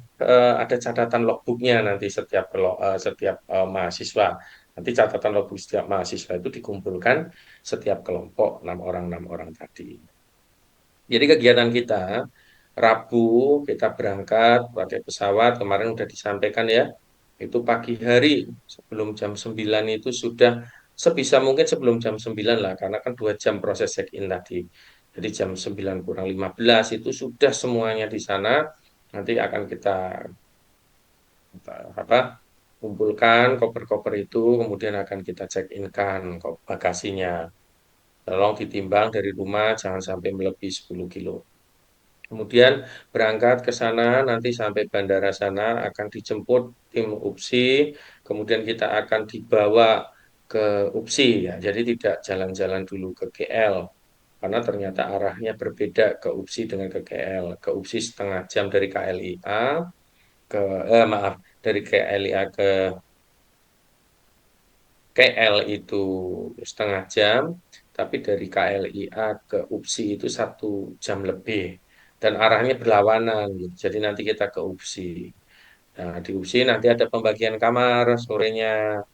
ada catatan logbooknya nanti setiap mahasiswa. Nanti catatan logbook setiap mahasiswa itu dikumpulkan setiap kelompok 6 orang tadi. Jadi kegiatan kita Rabu kita berangkat pakai pesawat kemarin udah disampaikan ya. Itu pagi hari sebelum jam 9 itu sudah sebisa mungkin sebelum jam 9 lah karena kan 2 jam proses check-in tadi. Jadi jam 9 kurang 15 itu sudah semuanya di sana. Nanti akan kita apa kumpulkan koper-koper itu kemudian akan kita check-in kan bagasinya. Tolong ditimbang dari rumah jangan sampai melebihi 10 kilo. Kemudian berangkat ke sana, nanti sampai bandara sana akan dijemput tim UPSI, kemudian kita akan dibawa ke UPSI ya. Jadi tidak jalan-jalan dulu ke KL, karena ternyata arahnya berbeda ke UPSI dengan ke KL. Ke UPSI setengah jam dari KLIA ke maaf dari KLIA ke KL itu setengah jam, tapi dari KLIA ke UPSI itu 1 jam lebih. Dan arahnya berlawanan, gitu. Jadi nanti kita ke UPSI. Nah, di UPSI nanti ada pembagian kamar sorenya,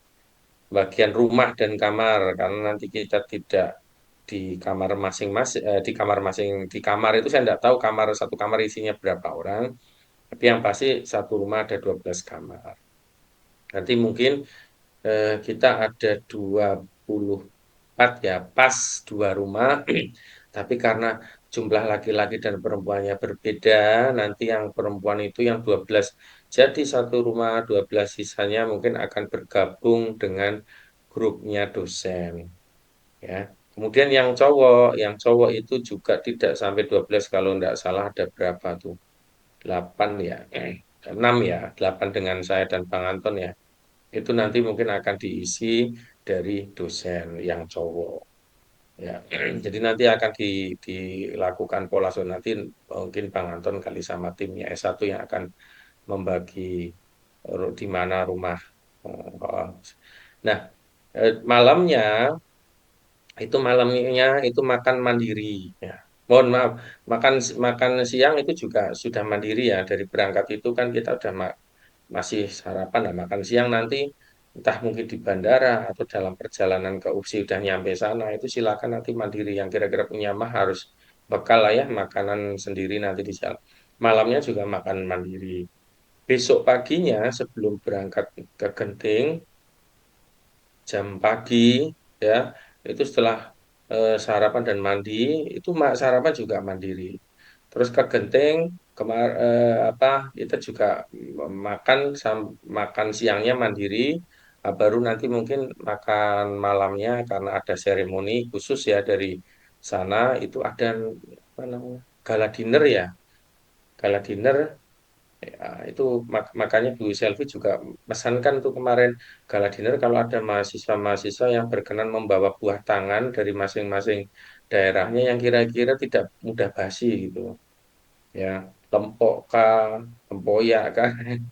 bagian rumah dan kamar, karena nanti kita tidak di kamar masing-masing, di kamar itu saya tidak tahu satu kamar isinya berapa orang, tapi yang pasti satu rumah ada 12 kamar. Nanti mungkin kita ada 24 ya, pas 2 rumah, tapi karena jumlah laki-laki dan perempuannya berbeda, nanti yang perempuan itu yang 12. Jadi satu rumah 12 sisanya mungkin akan bergabung dengan grupnya dosen. Ya. Kemudian yang cowok itu juga tidak sampai 12 kalau tidak salah ada berapa tuh? 8 ya. 6 ya, 8 dengan saya dan Bang Anton ya. Itu nanti mungkin akan diisi dari dosen yang cowok. Ya, jadi nanti akan dilakukan pola nanti mungkin Bang Anton kali sama timnya S1 yang akan membagi di mana rumah. eh, Nah, malamnya malamnya itu makan mandiri ya. Mohon maaf, makan makan siang itu juga sudah mandiri ya. Dari berangkat itu kan kita udah masih sarapan lah. Makan siang nanti entah mungkin di bandara atau dalam perjalanan ke UPSI udah nyampe sana itu silakan nanti mandiri yang kira-kira punya mah harus bekal lah ya makanan sendiri nanti di jalan. Malamnya juga makan mandiri. Besok paginya sebelum berangkat ke Genting jam pagi ya itu setelah sarapan dan mandi itu sarapan juga mandiri terus ke Genting apa kita juga makan makan siangnya mandiri. Baru nanti mungkin makan malamnya karena ada seremoni khusus ya dari sana itu ada apa namanya gala dinner ya gala dinner. Ya, itu makanya Bu Selvi juga pesankan tuh kemarin gala dinner kalau ada mahasiswa-mahasiswa yang berkenan membawa buah tangan dari masing-masing daerahnya yang kira-kira tidak mudah basi gitu ya lempok kah tempoyak kah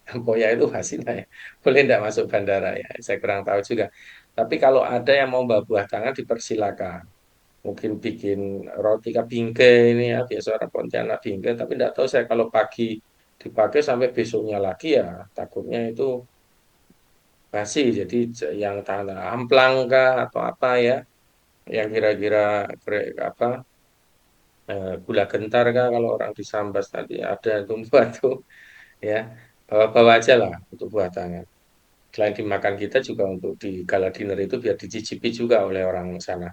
tempoyak itu basi nggak ya boleh tidak masuk bandara ya saya kurang tahu juga tapi kalau ada yang mau bawa buah tangan dipersilakan mungkin bikin roti bingke ini ya biasa orang Pontianak bingke tapi tidak tahu saya kalau pagi dipakai sampai besoknya lagi ya takutnya itu basi jadi yang tahan amplang kah atau apa ya yang kira-kira apa gula gentar kah kalau orang di Sambas tadi ada itu buat tuh ya bawa-bawa aja lah untuk buah tangan selain dimakan kita juga untuk di gala dinner itu biar dicicipi juga oleh orang sana.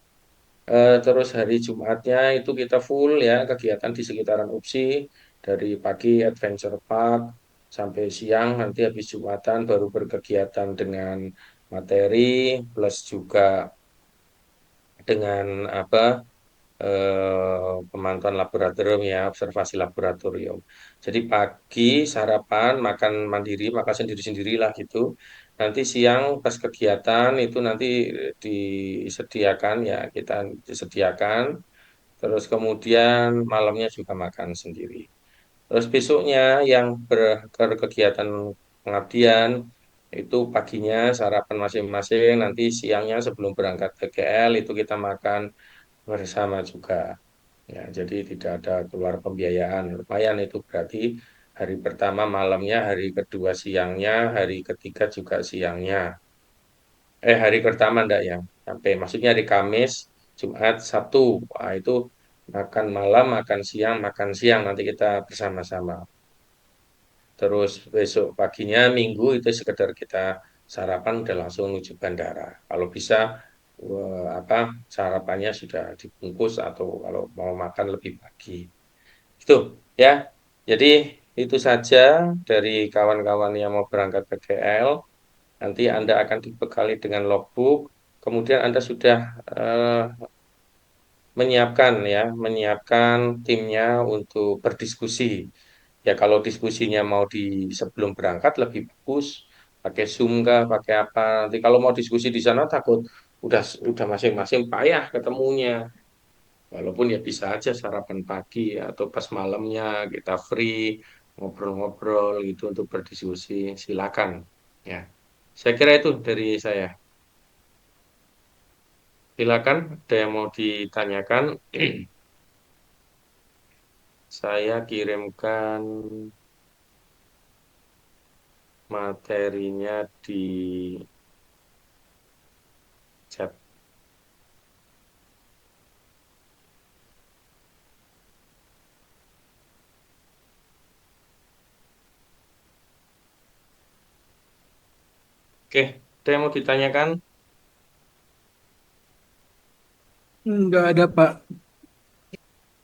Terus hari Jumatnya itu kita full ya kegiatan di sekitaran UPSI dari pagi Adventure Park sampai siang nanti habis Jumatan baru berkegiatan dengan materi plus juga dengan apa pemantauan laboratorium ya observasi laboratorium. Jadi pagi sarapan makan mandiri makan sendiri-sendiri lah gitu. Nanti siang pas kegiatan itu nanti disediakan ya kita disediakan. Terus kemudian malamnya juga makan sendiri. Terus besoknya yang berkegiatan pengabdian itu paginya sarapan masing-masing, nanti siangnya sebelum berangkat ke KL itu kita makan bersama juga. Ya, jadi tidak ada keluar pembiayaan. Lumayan itu berarti hari pertama malamnya, hari kedua siangnya, hari ketiga juga siangnya. Hari pertama enggak ya? Sampai maksudnya hari Kamis, Jumat, Sabtu. Wah, itu makan malam, makan siang nanti kita bersama-sama. Terus besok paginya Minggu itu sekedar kita sarapan udah langsung menuju bandara. Kalau bisa apa sarapannya sudah dibungkus atau kalau mau makan lebih pagi. Itu ya. Jadi itu saja dari kawan-kawan yang mau berangkat ke KL. Nanti Anda akan dibekali dengan logbook. Kemudian Anda sudah eh, menyiapkan timnya untuk berdiskusi. Ya kalau diskusinya mau di sebelum berangkat lebih bagus pakai Zoom kah, pakai apa. Nanti kalau mau diskusi di sana takut udah masing-masing payah ketemunya. Walaupun ya bisa aja sarapan pagi atau pas malamnya kita free ngobrol-ngobrol gitu untuk berdiskusi. Silakan ya. Saya kira itu dari saya. Silakan ada yang mau ditanyakan. Saya kirimkan materinya di chat. Oke, ada yang mau ditanyakan? Enggak ada, Pak.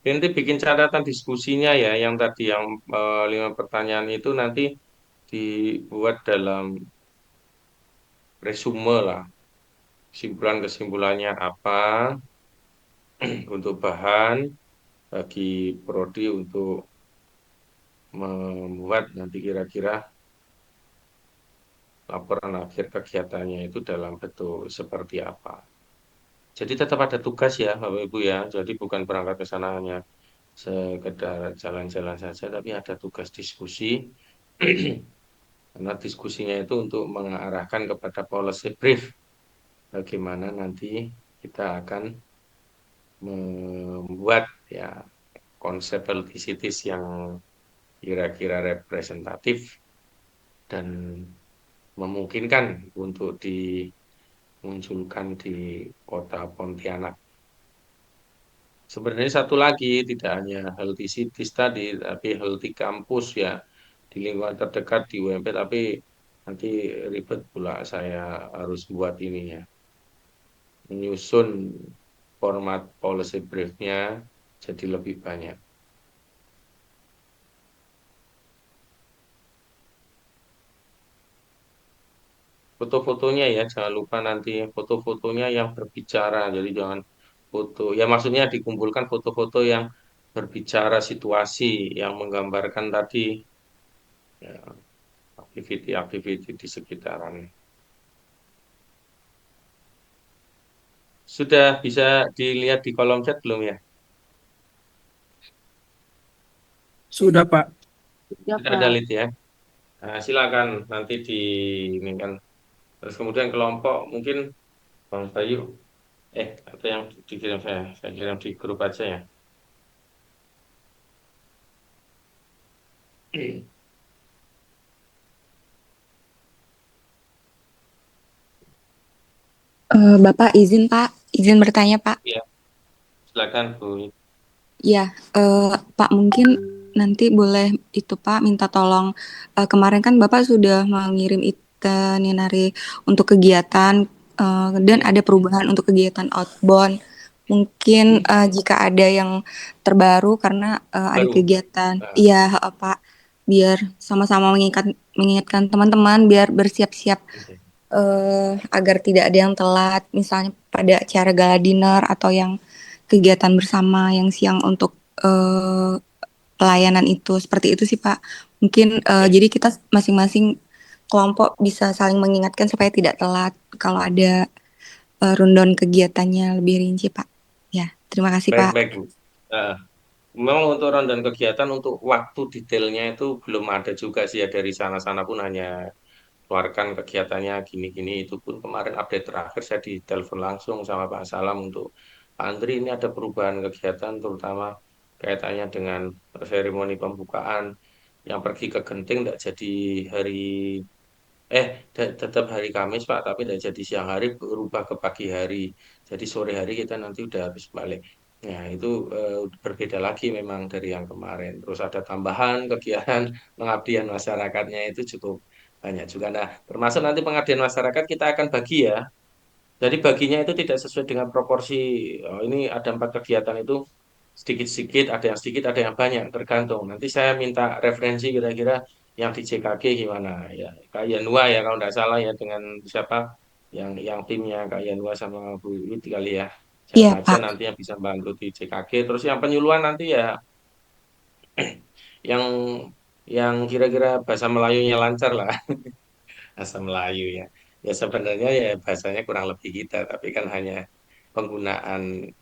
Nanti bikin catatan diskusinya ya, yang tadi yang 5 pertanyaan itu nanti dibuat dalam resume lah, kesimpulan-kesimpulannya apa, untuk bahan bagi prodi untuk membuat nanti kira-kira laporan akhir kegiatannya itu dalam bentuk seperti apa. Jadi tetap ada tugas ya, Bapak Ibu ya. Jadi bukan berangkat ke sana hanya sekedar jalan-jalan saja, tapi ada tugas diskusi. Karena diskusinya itu untuk mengarahkan kepada policy brief. Bagaimana nanti kita akan membuat ya konsep LTCTs yang kira-kira representatif dan memungkinkan untuk dimunculkan di kota Pontianak. Sebenarnya satu lagi, tidak hanya healthy cities tadi, tapi healthy campus ya, di lingkungan terdekat di UMP, tapi nanti ribet pula saya harus buat ini ya, menyusun format policy briefnya jadi lebih banyak. Foto-fotonya ya, jangan lupa nanti foto-fotonya yang berbicara, jadi jangan foto, ya maksudnya dikumpulkan foto-foto yang berbicara situasi, yang menggambarkan tadi ya, aktiviti-aktiviti di sekitaran. Sudah bisa dilihat di kolom chat belum ya? Sudah, Pak. Ya, Sudah ada Pak. list ya. Nah, silakan nanti di ini kan. Terus kemudian kelompok mungkin Bang Bayu, atau yang dikirim saya kirim di grup aja ya. Bapak izin Pak, izin bertanya Pak. Ya, silakan Bu. Ya, Pak mungkin nanti boleh itu Pak minta tolong. Kemarin kan Bapak sudah mengirim itinerary untuk kegiatan dan Ya. ada perubahan untuk kegiatan outbound. Mungkin jika ada yang terbaru karena ada Baru. kegiatan, Nah, iya Pak, biar sama-sama mengingatkan teman-teman biar bersiap-siap oke. agar tidak ada yang telat, misalnya pada acara gala dinner atau yang kegiatan bersama yang siang untuk pelayanan itu. Seperti itu sih Pak. Mungkin Oke. jadi kita masing-masing kelompok bisa saling mengingatkan supaya tidak telat kalau ada rundown kegiatannya lebih rinci Pak. Ya, terima kasih Baik, Pak. baik Bu. Nah, memang untuk rundown kegiatan untuk waktu detailnya itu belum ada juga sih ya dari sana-sana pun hanya keluarkan kegiatannya gini-gini itu pun kemarin update terakhir saya ditelepon langsung sama Pak Salam untuk Pak Andri ini ada perubahan kegiatan terutama kaitannya dengan seremoni pembukaan yang pergi ke Genting tidak jadi hari tetap hari Kamis Pak tapi tidak jadi siang hari berubah ke pagi hari jadi sore hari kita nanti udah habis balik. Nah, itu berbeda lagi memang dari yang kemarin. Terus ada tambahan kegiatan pengabdian masyarakatnya itu cukup banyak juga. Nah, termasuk nanti pengabdian masyarakat kita akan bagi ya. Jadi baginya itu tidak sesuai dengan proporsi. Oh, ini ada 4 kegiatan itu sedikit-sedikit, ada yang sedikit, ada yang banyak, tergantung. Nanti saya minta referensi kira-kira yang di JKG gimana ya. Kak Yanua ya kalau tidak salah ya dengan siapa yang timnya Kak Yanua sama Bu Wit kali ya. Siapa Iya aja Pak. nanti yang bisa bantu di JKG. Terus yang penyuluhan nanti ya yang yang kira-kira bahasa Melayunya lancar lah. Bahasa Melayu ya. Ya sebenarnya ya bahasanya kurang lebih kita, tapi kan hanya penggunaan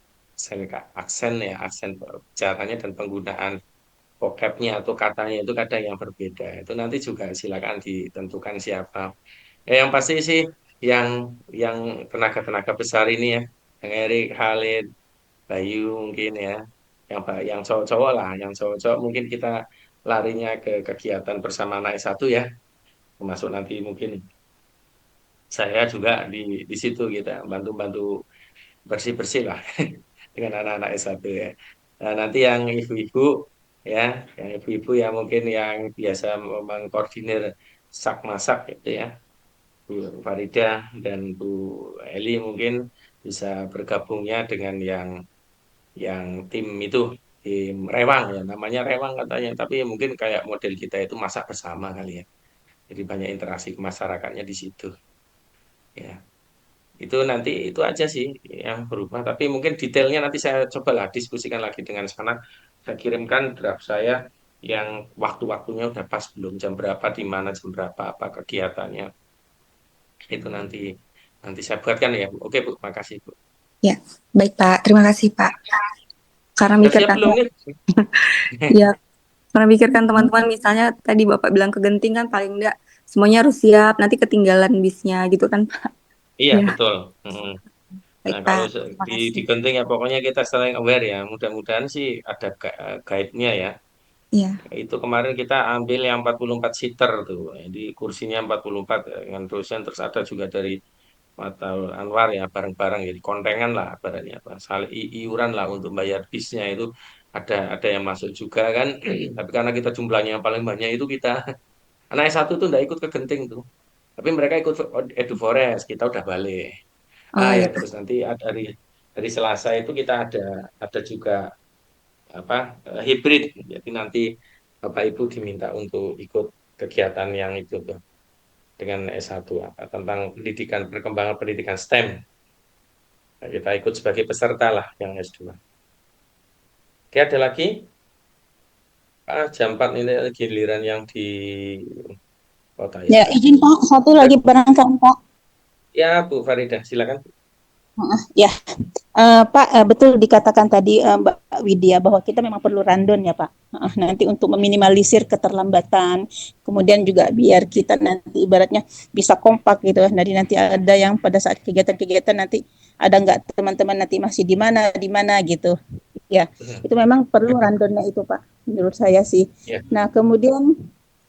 aksen ya, aksen bicaranya dan penggunaan vocabnya atau katanya itu kadang yang berbeda. Itu nanti juga silakan ditentukan siapa. Yang pasti sih yang yang tenaga-tenaga besar ini ya, yang Erik, Khalid, Bayu mungkin ya, yang cowok-cowok lah, yang cowok-cowok mungkin kita larinya ke kegiatan bersama anak S1 ya, termasuk nanti mungkin saya juga di situ kita bantu-bantu bersih-bersih lah dengan anak-anak S1 ya. Nah, nanti yang ibu-ibu ya, yang ibu-ibu yang mungkin yang biasa mengkoordinir sak masak gitu ya. Bu Farida dan Bu Eli mungkin bisa bergabungnya dengan yang tim itu tim Rewang ya namanya Rewang katanya tapi mungkin kayak model kita itu masak bersama kali ya. Jadi banyak interaksi ke masyarakatnya di situ ya. Itu nanti itu aja sih yang berubah. Tapi mungkin detailnya nanti saya cobalah diskusikan lagi dengan sana. Saya kirimkan draft saya yang waktu-waktunya udah pas belum, jam berapa, di mana, jam berapa, apa kegiatannya. Itu nanti nanti saya buatkan ya, Bu. Oke, Bu. Makasih, Bu. Ya, baik Pak. Terima kasih Pak. Karena Udah siap mikirkan belum nih? ya, karena mikirkan teman-teman misalnya tadi Bapak bilang ke Genting kan paling enggak semuanya harus siap, nanti ketinggalan bisnya gitu kan Pak. Iya, Ya, betul. Mm-mm. Nah, baik kalau Pak. Terima di kasih. Genting ya pokoknya kita saling aware ya. Mudah-mudahan sih ada guide-nya ya. Iya. Itu kemarin kita ambil yang 44 seater tuh. Jadi kursinya 44 dengan dosen, terus ada juga dari Mata Anwar ya, bareng-bareng jadi kontengan lah barangnya apa. Saling iuran lah untuk bayar bisnya itu ada yang masuk juga kan. Tapi karena kita jumlahnya yang paling banyak itu kita anak S1 tuh nggak ikut ke Genting tuh. Tapi mereka ikut Edu Forest, kita udah balik. Oh Ya ya. terus nanti dari Selasa itu kita ada juga apa hibrid. Jadi nanti Bapak Ibu diminta untuk ikut kegiatan yang itu tuh dengan S1 apa tentang pendidikan perkembangan pendidikan STEM. Nah, kita ikut sebagai peserta lah yang S2. Oke, ada lagi? Jam 4 ini giliran yang di kota ya. Ya, izin Pak, satu lagi barangkali Pak. Ya, Bu Faridah, silakan. Ya, Pak, betul dikatakan tadi Mbak Widya bahwa kita memang perlu rundown ya Pak. Nanti untuk meminimalisir keterlambatan, kemudian juga biar kita nanti ibaratnya bisa kompak gitu. Jadi nanti ada yang pada saat kegiatan-kegiatan nanti ada nggak teman-teman nanti masih di mana gitu. Ya, itu memang perlu rundownnya itu Pak, menurut saya sih. Ya, Nah, kemudian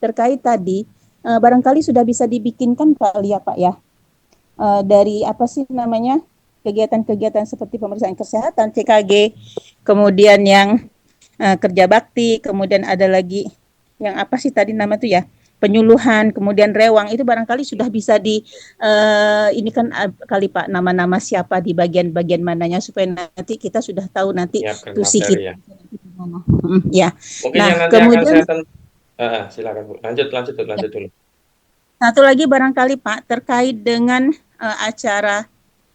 terkait tadi, barangkali sudah bisa dibikinkan kali ya Pak ya, dari apa sih namanya, kegiatan-kegiatan seperti pemeriksaan kesehatan CKG, kemudian yang kerja bakti, kemudian ada lagi yang apa sih tadi nama itu ya, penyuluhan, kemudian rewang, itu barangkali sudah bisa ini kan kali Pak, nama-nama siapa di bagian-bagian mananya supaya nanti kita sudah tahu nanti siapkan tusi materi kita ya. ya. Mungkin Nah yang nanti akan kemudian saya silakan Bu. Lanjut dulu. satu lagi barangkali Pak terkait dengan acara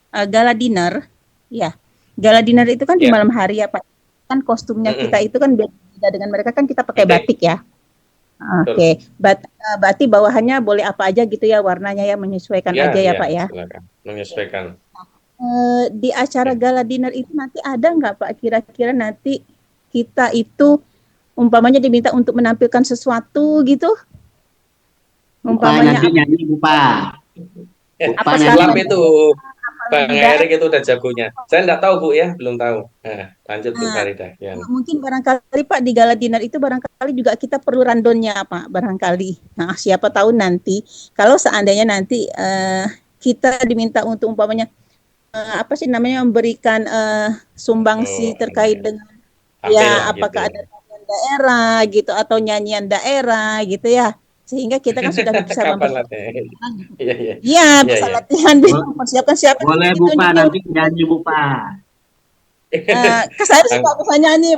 gala dinner, ya. Gala dinner itu kan di Ya, malam hari ya Pak. Kan kostumnya kita itu kan beda dengan mereka, kan kita pakai batik, batik ya. betul. Oke, berarti bawahannya boleh apa aja gitu ya, warnanya ya menyesuaikan Ya, aja ya ya, Pak ya. silakan menyesuaikan. Di acara Ya. gala dinner itu nanti ada nggak Pak kira-kira nanti kita itu umpamanya diminta untuk menampilkan sesuatu gitu, Bupa umpamanya nanti apa, nyanyi Bupa. Bupa apa nanti Sulap kalau nyanyi. itu Bang di daerah. Erik itu udah jagonya. Saya nggak tahu Bu ya, belum tahu. Lanjut Bu Nah, Farida. Ya. mungkin barangkali Pak di gala dinner itu barangkali juga kita perlu randonnya Pak, barangkali. Nah, siapa tahu nanti kalau seandainya nanti kita diminta untuk umpamanya apa sih namanya, memberikan sumbangsi Oh, terkait dengan tampil lah ya gitu. apakah ada tarian daerah gitu atau nyanyian daerah gitu ya. Sehingga kita kan sudah bisa Kapan mempersiapkan. latihan? Iya, iya. Iya, Iya, bisa iya. latihan, bisa mempersiapkan siapa Boleh Bupa ditunjuk nih. nanti nyanyi Bupa. Saya suka Bang, bisa nyanyi,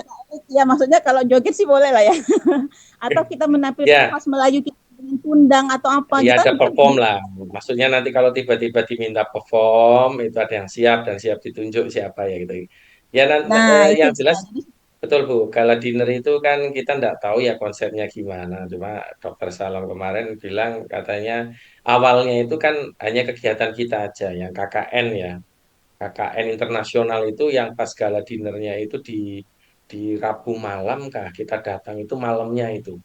ya maksudnya kalau joget sih boleh lah ya. Atau kita menampilkan ya, khas Melayu kita dengan tundang atau apa ya gitu ada kan perform lah. Maksudnya nanti kalau tiba-tiba diminta perform, itu ada yang siap dan siap ditunjuk siapa ya gitu. Ya, nah itu yang dia. jelas betul Bu, gala dinner itu kan kita nggak tahu ya konsepnya gimana. Cuma Dokter Salam kemarin bilang katanya awalnya itu kan hanya kegiatan kita aja, yang KKN ya. KKN internasional itu yang pas gala dinernya itu di Rabu malam kah kita datang itu malamnya itu.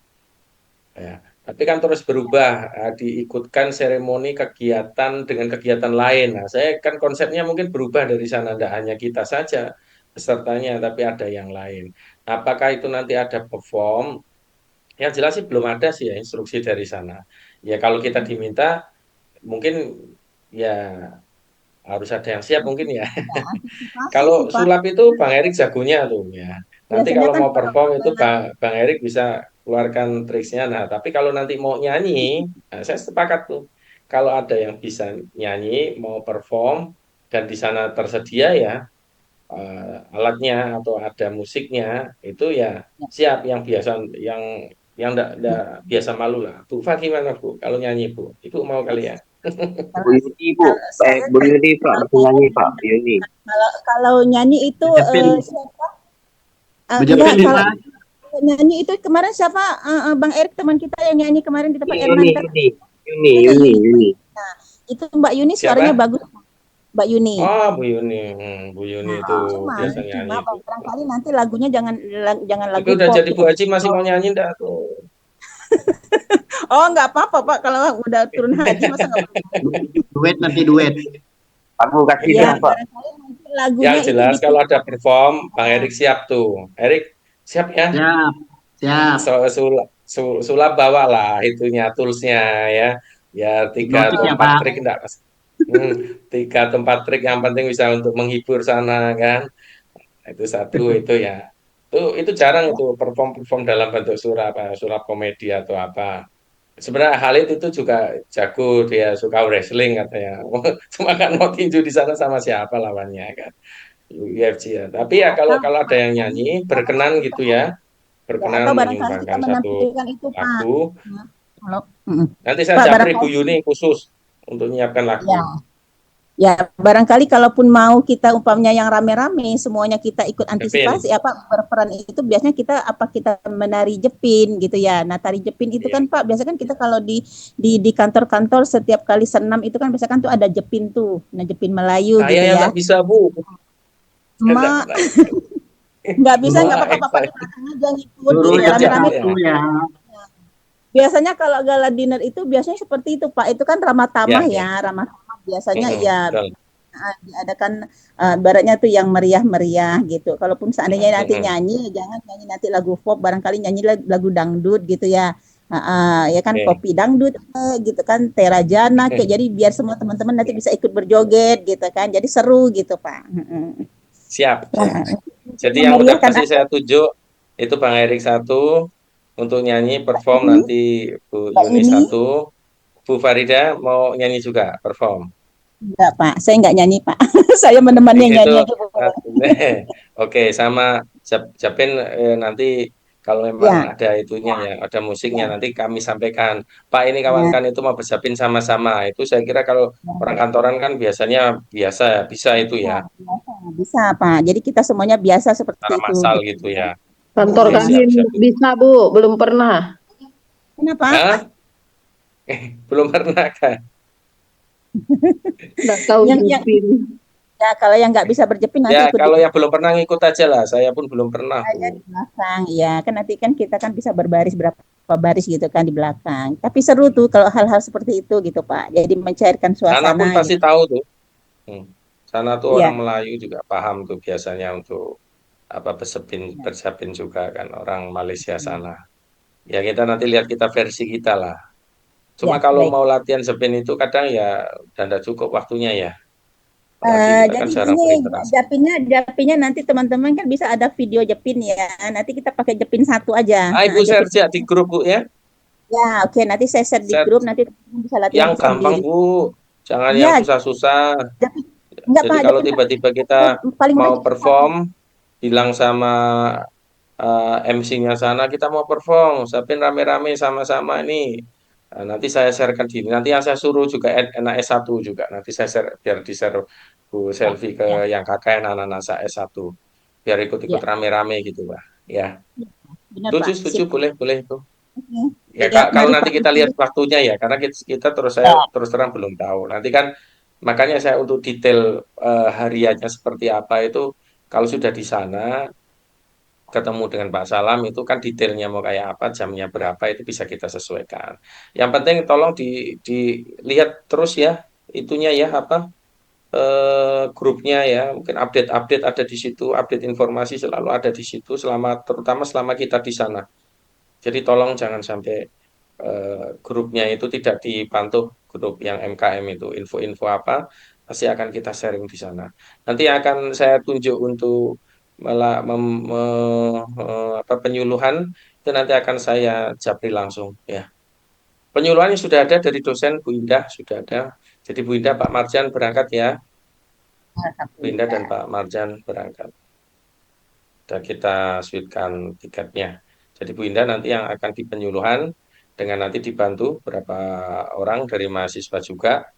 Ya. Tapi kan terus berubah, diikutkan seremoni kegiatan dengan kegiatan lain. Nah, saya kan konsepnya mungkin berubah dari sana, tidak hanya kita saja pesertanya, tapi ada yang lain. Apakah itu nanti ada perform? Yang jelas sih belum ada sih ya instruksi dari sana. Ya kalau kita diminta, mungkin ya harus ada yang siap mungkin ya. Ya, antisipasi Kalau sih Pak. sulap itu Bang Erik jagonya tuh ya. Nanti Biasanya kalau kan mau kalau perform itu Bang Erik bisa keluarkan triksnya. Nah, tapi kalau nanti mau nyanyi, nah, saya sepakat tuh. Kalau ada yang bisa nyanyi, mau perform, dan di sana tersedia ya alatnya atau ada musiknya, itu ya siap. Yang enggak biasa malu lah. Bu Fa gimana Bu? Kalau nyanyi Bu, Ibu mau kali ya? Bu Yuni, Bu. Kalau saya Bu Yuni, Pak. kalau Masih saya nyanyi, Pak. Bu Yuni. kalau nyanyi itu Berjepit. siapa? Berjepit, Enggak, kalau Pak. nyanyi itu kemarin siapa? Bang Erik teman kita yang nyanyi kemarin di tempat Yuni, Erlangga. Yuni, Yuni, Yuni, Yuni. Yuni. Nah, itu Mbak Yuni suaranya Siapa? bagus. Mbak Yuni. Oh, Bu Yuni. Bu Yuni Nah, itu biasa cuma nyanyi itu. barangkali nanti lagunya jangan Tapi lagu udah pop jadi gitu. Bu Haji masih mau nyanyi enggak tuh? Oh, nggak apa-apa Pak, kalau udah turun haji masa nggak boleh. Duet nanti duet. Aku kasih Ya, dong, Pak. barangkali nanti lagunya Yang itu jelas bikin. kalau ada perform, Bang Erik siap tuh. Erik siap ya? Siap, siap. Sulap bawa lah itunya toolsnya ya. Ya tiga Hipnotis atau ya, empat Pak. trik enggak Mas? Tiga atau empat trik yang penting bisa untuk menghibur sana kan. Itu satu itu ya. Itu jarang itu perform dalam bentuk sulap komedi atau apa. Sebenarnya Khalid itu juga jago, dia suka wrestling katanya. Cuma kan mau tinju di sana sama siapa lawannya kan. UFC ya. Tapi ya kalau Atau kalau ada yang nyanyi berkenan gitu ya, ya, atau berkenan barangkali kita menyumbangkan satu menampilkan itu Pak. lagu. Halo. Mm-mm. Nanti saya Pak, japri Bu barangkali Yuni khusus untuk menyiapkan ya, lagu. ya barangkali kalaupun mau kita umpamanya yang rame-rame semuanya kita ikut Kevin. antisipasi apa berperan itu biasanya kita menari jepin gitu ya. Nah, tari jepin itu Iya. kan Pak, biasanya kan kita kalau di kantor-kantor setiap kali senam itu kan biasanya kan tuh ada jepin tuh. Nah, jepin Melayu Saya gitu yang ya. nggak bisa Bu. Saya Ma, nggak nggak bisa nggak Mbak, apa-apa Pak, di saya belakang aja ngikut Suruh gitu ikut jam rame-rame. ya. 1 ya. Biasanya kalau gala dinner itu biasanya seperti itu Pak. Itu kan ramah Ya, tamah ya. ya, ramah tamah biasanya ya Betul. diadakan baratnya tuh yang meriah-meriah gitu. Kalaupun seandainya nanti Mm-mm. nyanyi, jangan nyanyi nanti lagu pop, barangkali nyanyi lagu dangdut gitu ya. Ya kan Oke. kopi dangdut gitu kan Terajana kayak jadi biar semua teman-teman nanti bisa ikut berjoget gitu kan. Jadi seru gitu, Pak. Siap, siap. Nah, Jadi yang udah memeriahkan pasti saya tunjuk itu Bang Erik satu untuk nyanyi perform ini nanti Bu Mbak Yuni Yuni satu, Bu Farida mau nyanyi juga perform. enggak, Pak. Saya enggak nyanyi, Pak. Saya menemani yang Itu nyanyi aja boleh. oke sama Japin nanti kalau memang Ya, ada itunya ya, ada musiknya ya, nanti kami sampaikan. Pak ini kawan ya. kan itu mau berjapin sama-sama. Itu saya kira kalau orang kantoran kan biasanya biasa bisa itu Bisa, ya, bisa, Pak. Jadi kita semuanya biasa seperti secara itu massal gitu. gitu ya. Kantor Oke, kami siap, siap. bisa, Bu. Belum pernah. Kenapa? Hah? Belum pernah kan? Nggak tahu Yang jepin. ya kalau yang nggak bisa berjepit nanti Ya, ikut di kalau yang belum pernah ngikut aja lah. Saya pun belum pernah, aja Bu. di belakang. Ya, kan nanti kan kita kan bisa berbaris berapa baris gitu kan di belakang. Tapi seru tuh kalau hal-hal seperti itu gitu, Pak. Jadi mencairkan Sana pun suasana pasti gitu. tahu tuh. Hmm. Sana tuh orang Iya. Melayu juga paham tuh biasanya untuk apa bersepin juga kan orang Malaysia sana. Ya kita nanti lihat kita versi kita lah. Cuma Ya, kalau baik. mau latihan sepin itu kadang ya dan tidak cukup waktunya ya. Apalagi kita kan Jadi jarang gini, berinteraksi. japinnya nanti teman-teman kan bisa ada video jepin ya. Nanti kita pakai jepin satu aja. Ah, Ibu Jepin. share aja di grup Bu ya. Ya, oke. Nanti saya share di Share grup. Nanti teman-teman bisa latihan yang gampang sendiri. Bu. Jangan yang Iya, susah-susah. jepin. Enggak Jadi Pak, kalau jepin tiba-tiba kita paling mudah mau jepin satu. perform, bilang sama MC-nya sana kita mau perform, tapi rame-rame sama-sama ini. Nah, nanti saya sharekan di nanti yang saya suruh juga anak S1 juga. Nanti saya share biar di-share Bu Ya, Selfie ke ya, yang kakak anak-anak saya S1. Biar ikut-ikut ya. rame-rame gitu, Pak. Ya. Benar Setuju, Pak. setuju, Sip. boleh, boleh itu. Oke. Ya Dilihat kalau dari nanti kita lihat praktik. waktunya ya, karena kita terus saya Ya. terus terang belum tahu. Nanti kan makanya saya untuk detail hariannya seperti apa itu kalau sudah di sana ketemu dengan Pak Salam itu kan detailnya mau kayak apa, jamnya berapa itu bisa kita sesuaikan. Yang penting tolong dilihat terus ya itunya ya apa grupnya ya, mungkin update-update ada di situ, update informasi selalu ada di situ selama terutama selama kita di sana. Jadi tolong jangan sampai grupnya itu tidak dipantau grup yang MKM itu info-info apa pasti akan kita sharing di sana. Nanti akan saya tunjuk untuk apa, penyuluhan itu nanti akan saya japri langsung ya. Penyuluhannya sudah ada dari dosen Bu Indah sudah ada. Jadi Bu Indah Pak Marjan berangkat ya. Bu Indah dan Alhamdulillah. Pak Marjan berangkat. Dan kita suitkan tiketnya. Jadi Bu Indah nanti yang akan di penyuluhan dengan nanti dibantu beberapa orang dari mahasiswa juga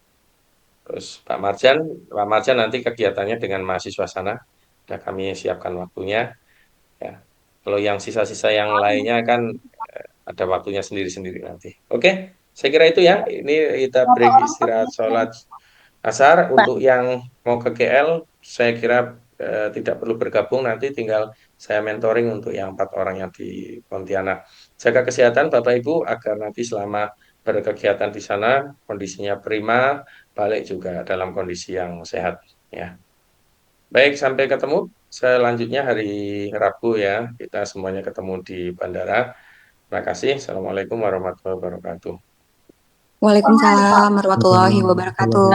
Terus Pak Marjan nanti kegiatannya dengan mahasiswa sana, sudah kami siapkan waktunya. Ya. Kalau yang sisa-sisa yang lainnya kan ada waktunya sendiri-sendiri nanti. Oke, saya kira itu ya. Ini kita Berapa break orang Pak? istirahat sholat asar. Pak, Untuk yang mau ke KL, saya kira tidak perlu bergabung. Nanti tinggal saya mentoring untuk yang 4 orang yang di Pontianak. Jaga kesehatan Bapak Ibu agar nanti selama berkegiatan di sana kondisinya prima, balik juga dalam kondisi yang sehat. Ya. Baik, sampai ketemu. Selanjutnya hari Rabu ya, kita semuanya ketemu di bandara. Terima kasih. Assalamualaikum warahmatullahi wabarakatuh. Waalaikumsalam warahmatullahi wabarakatuh.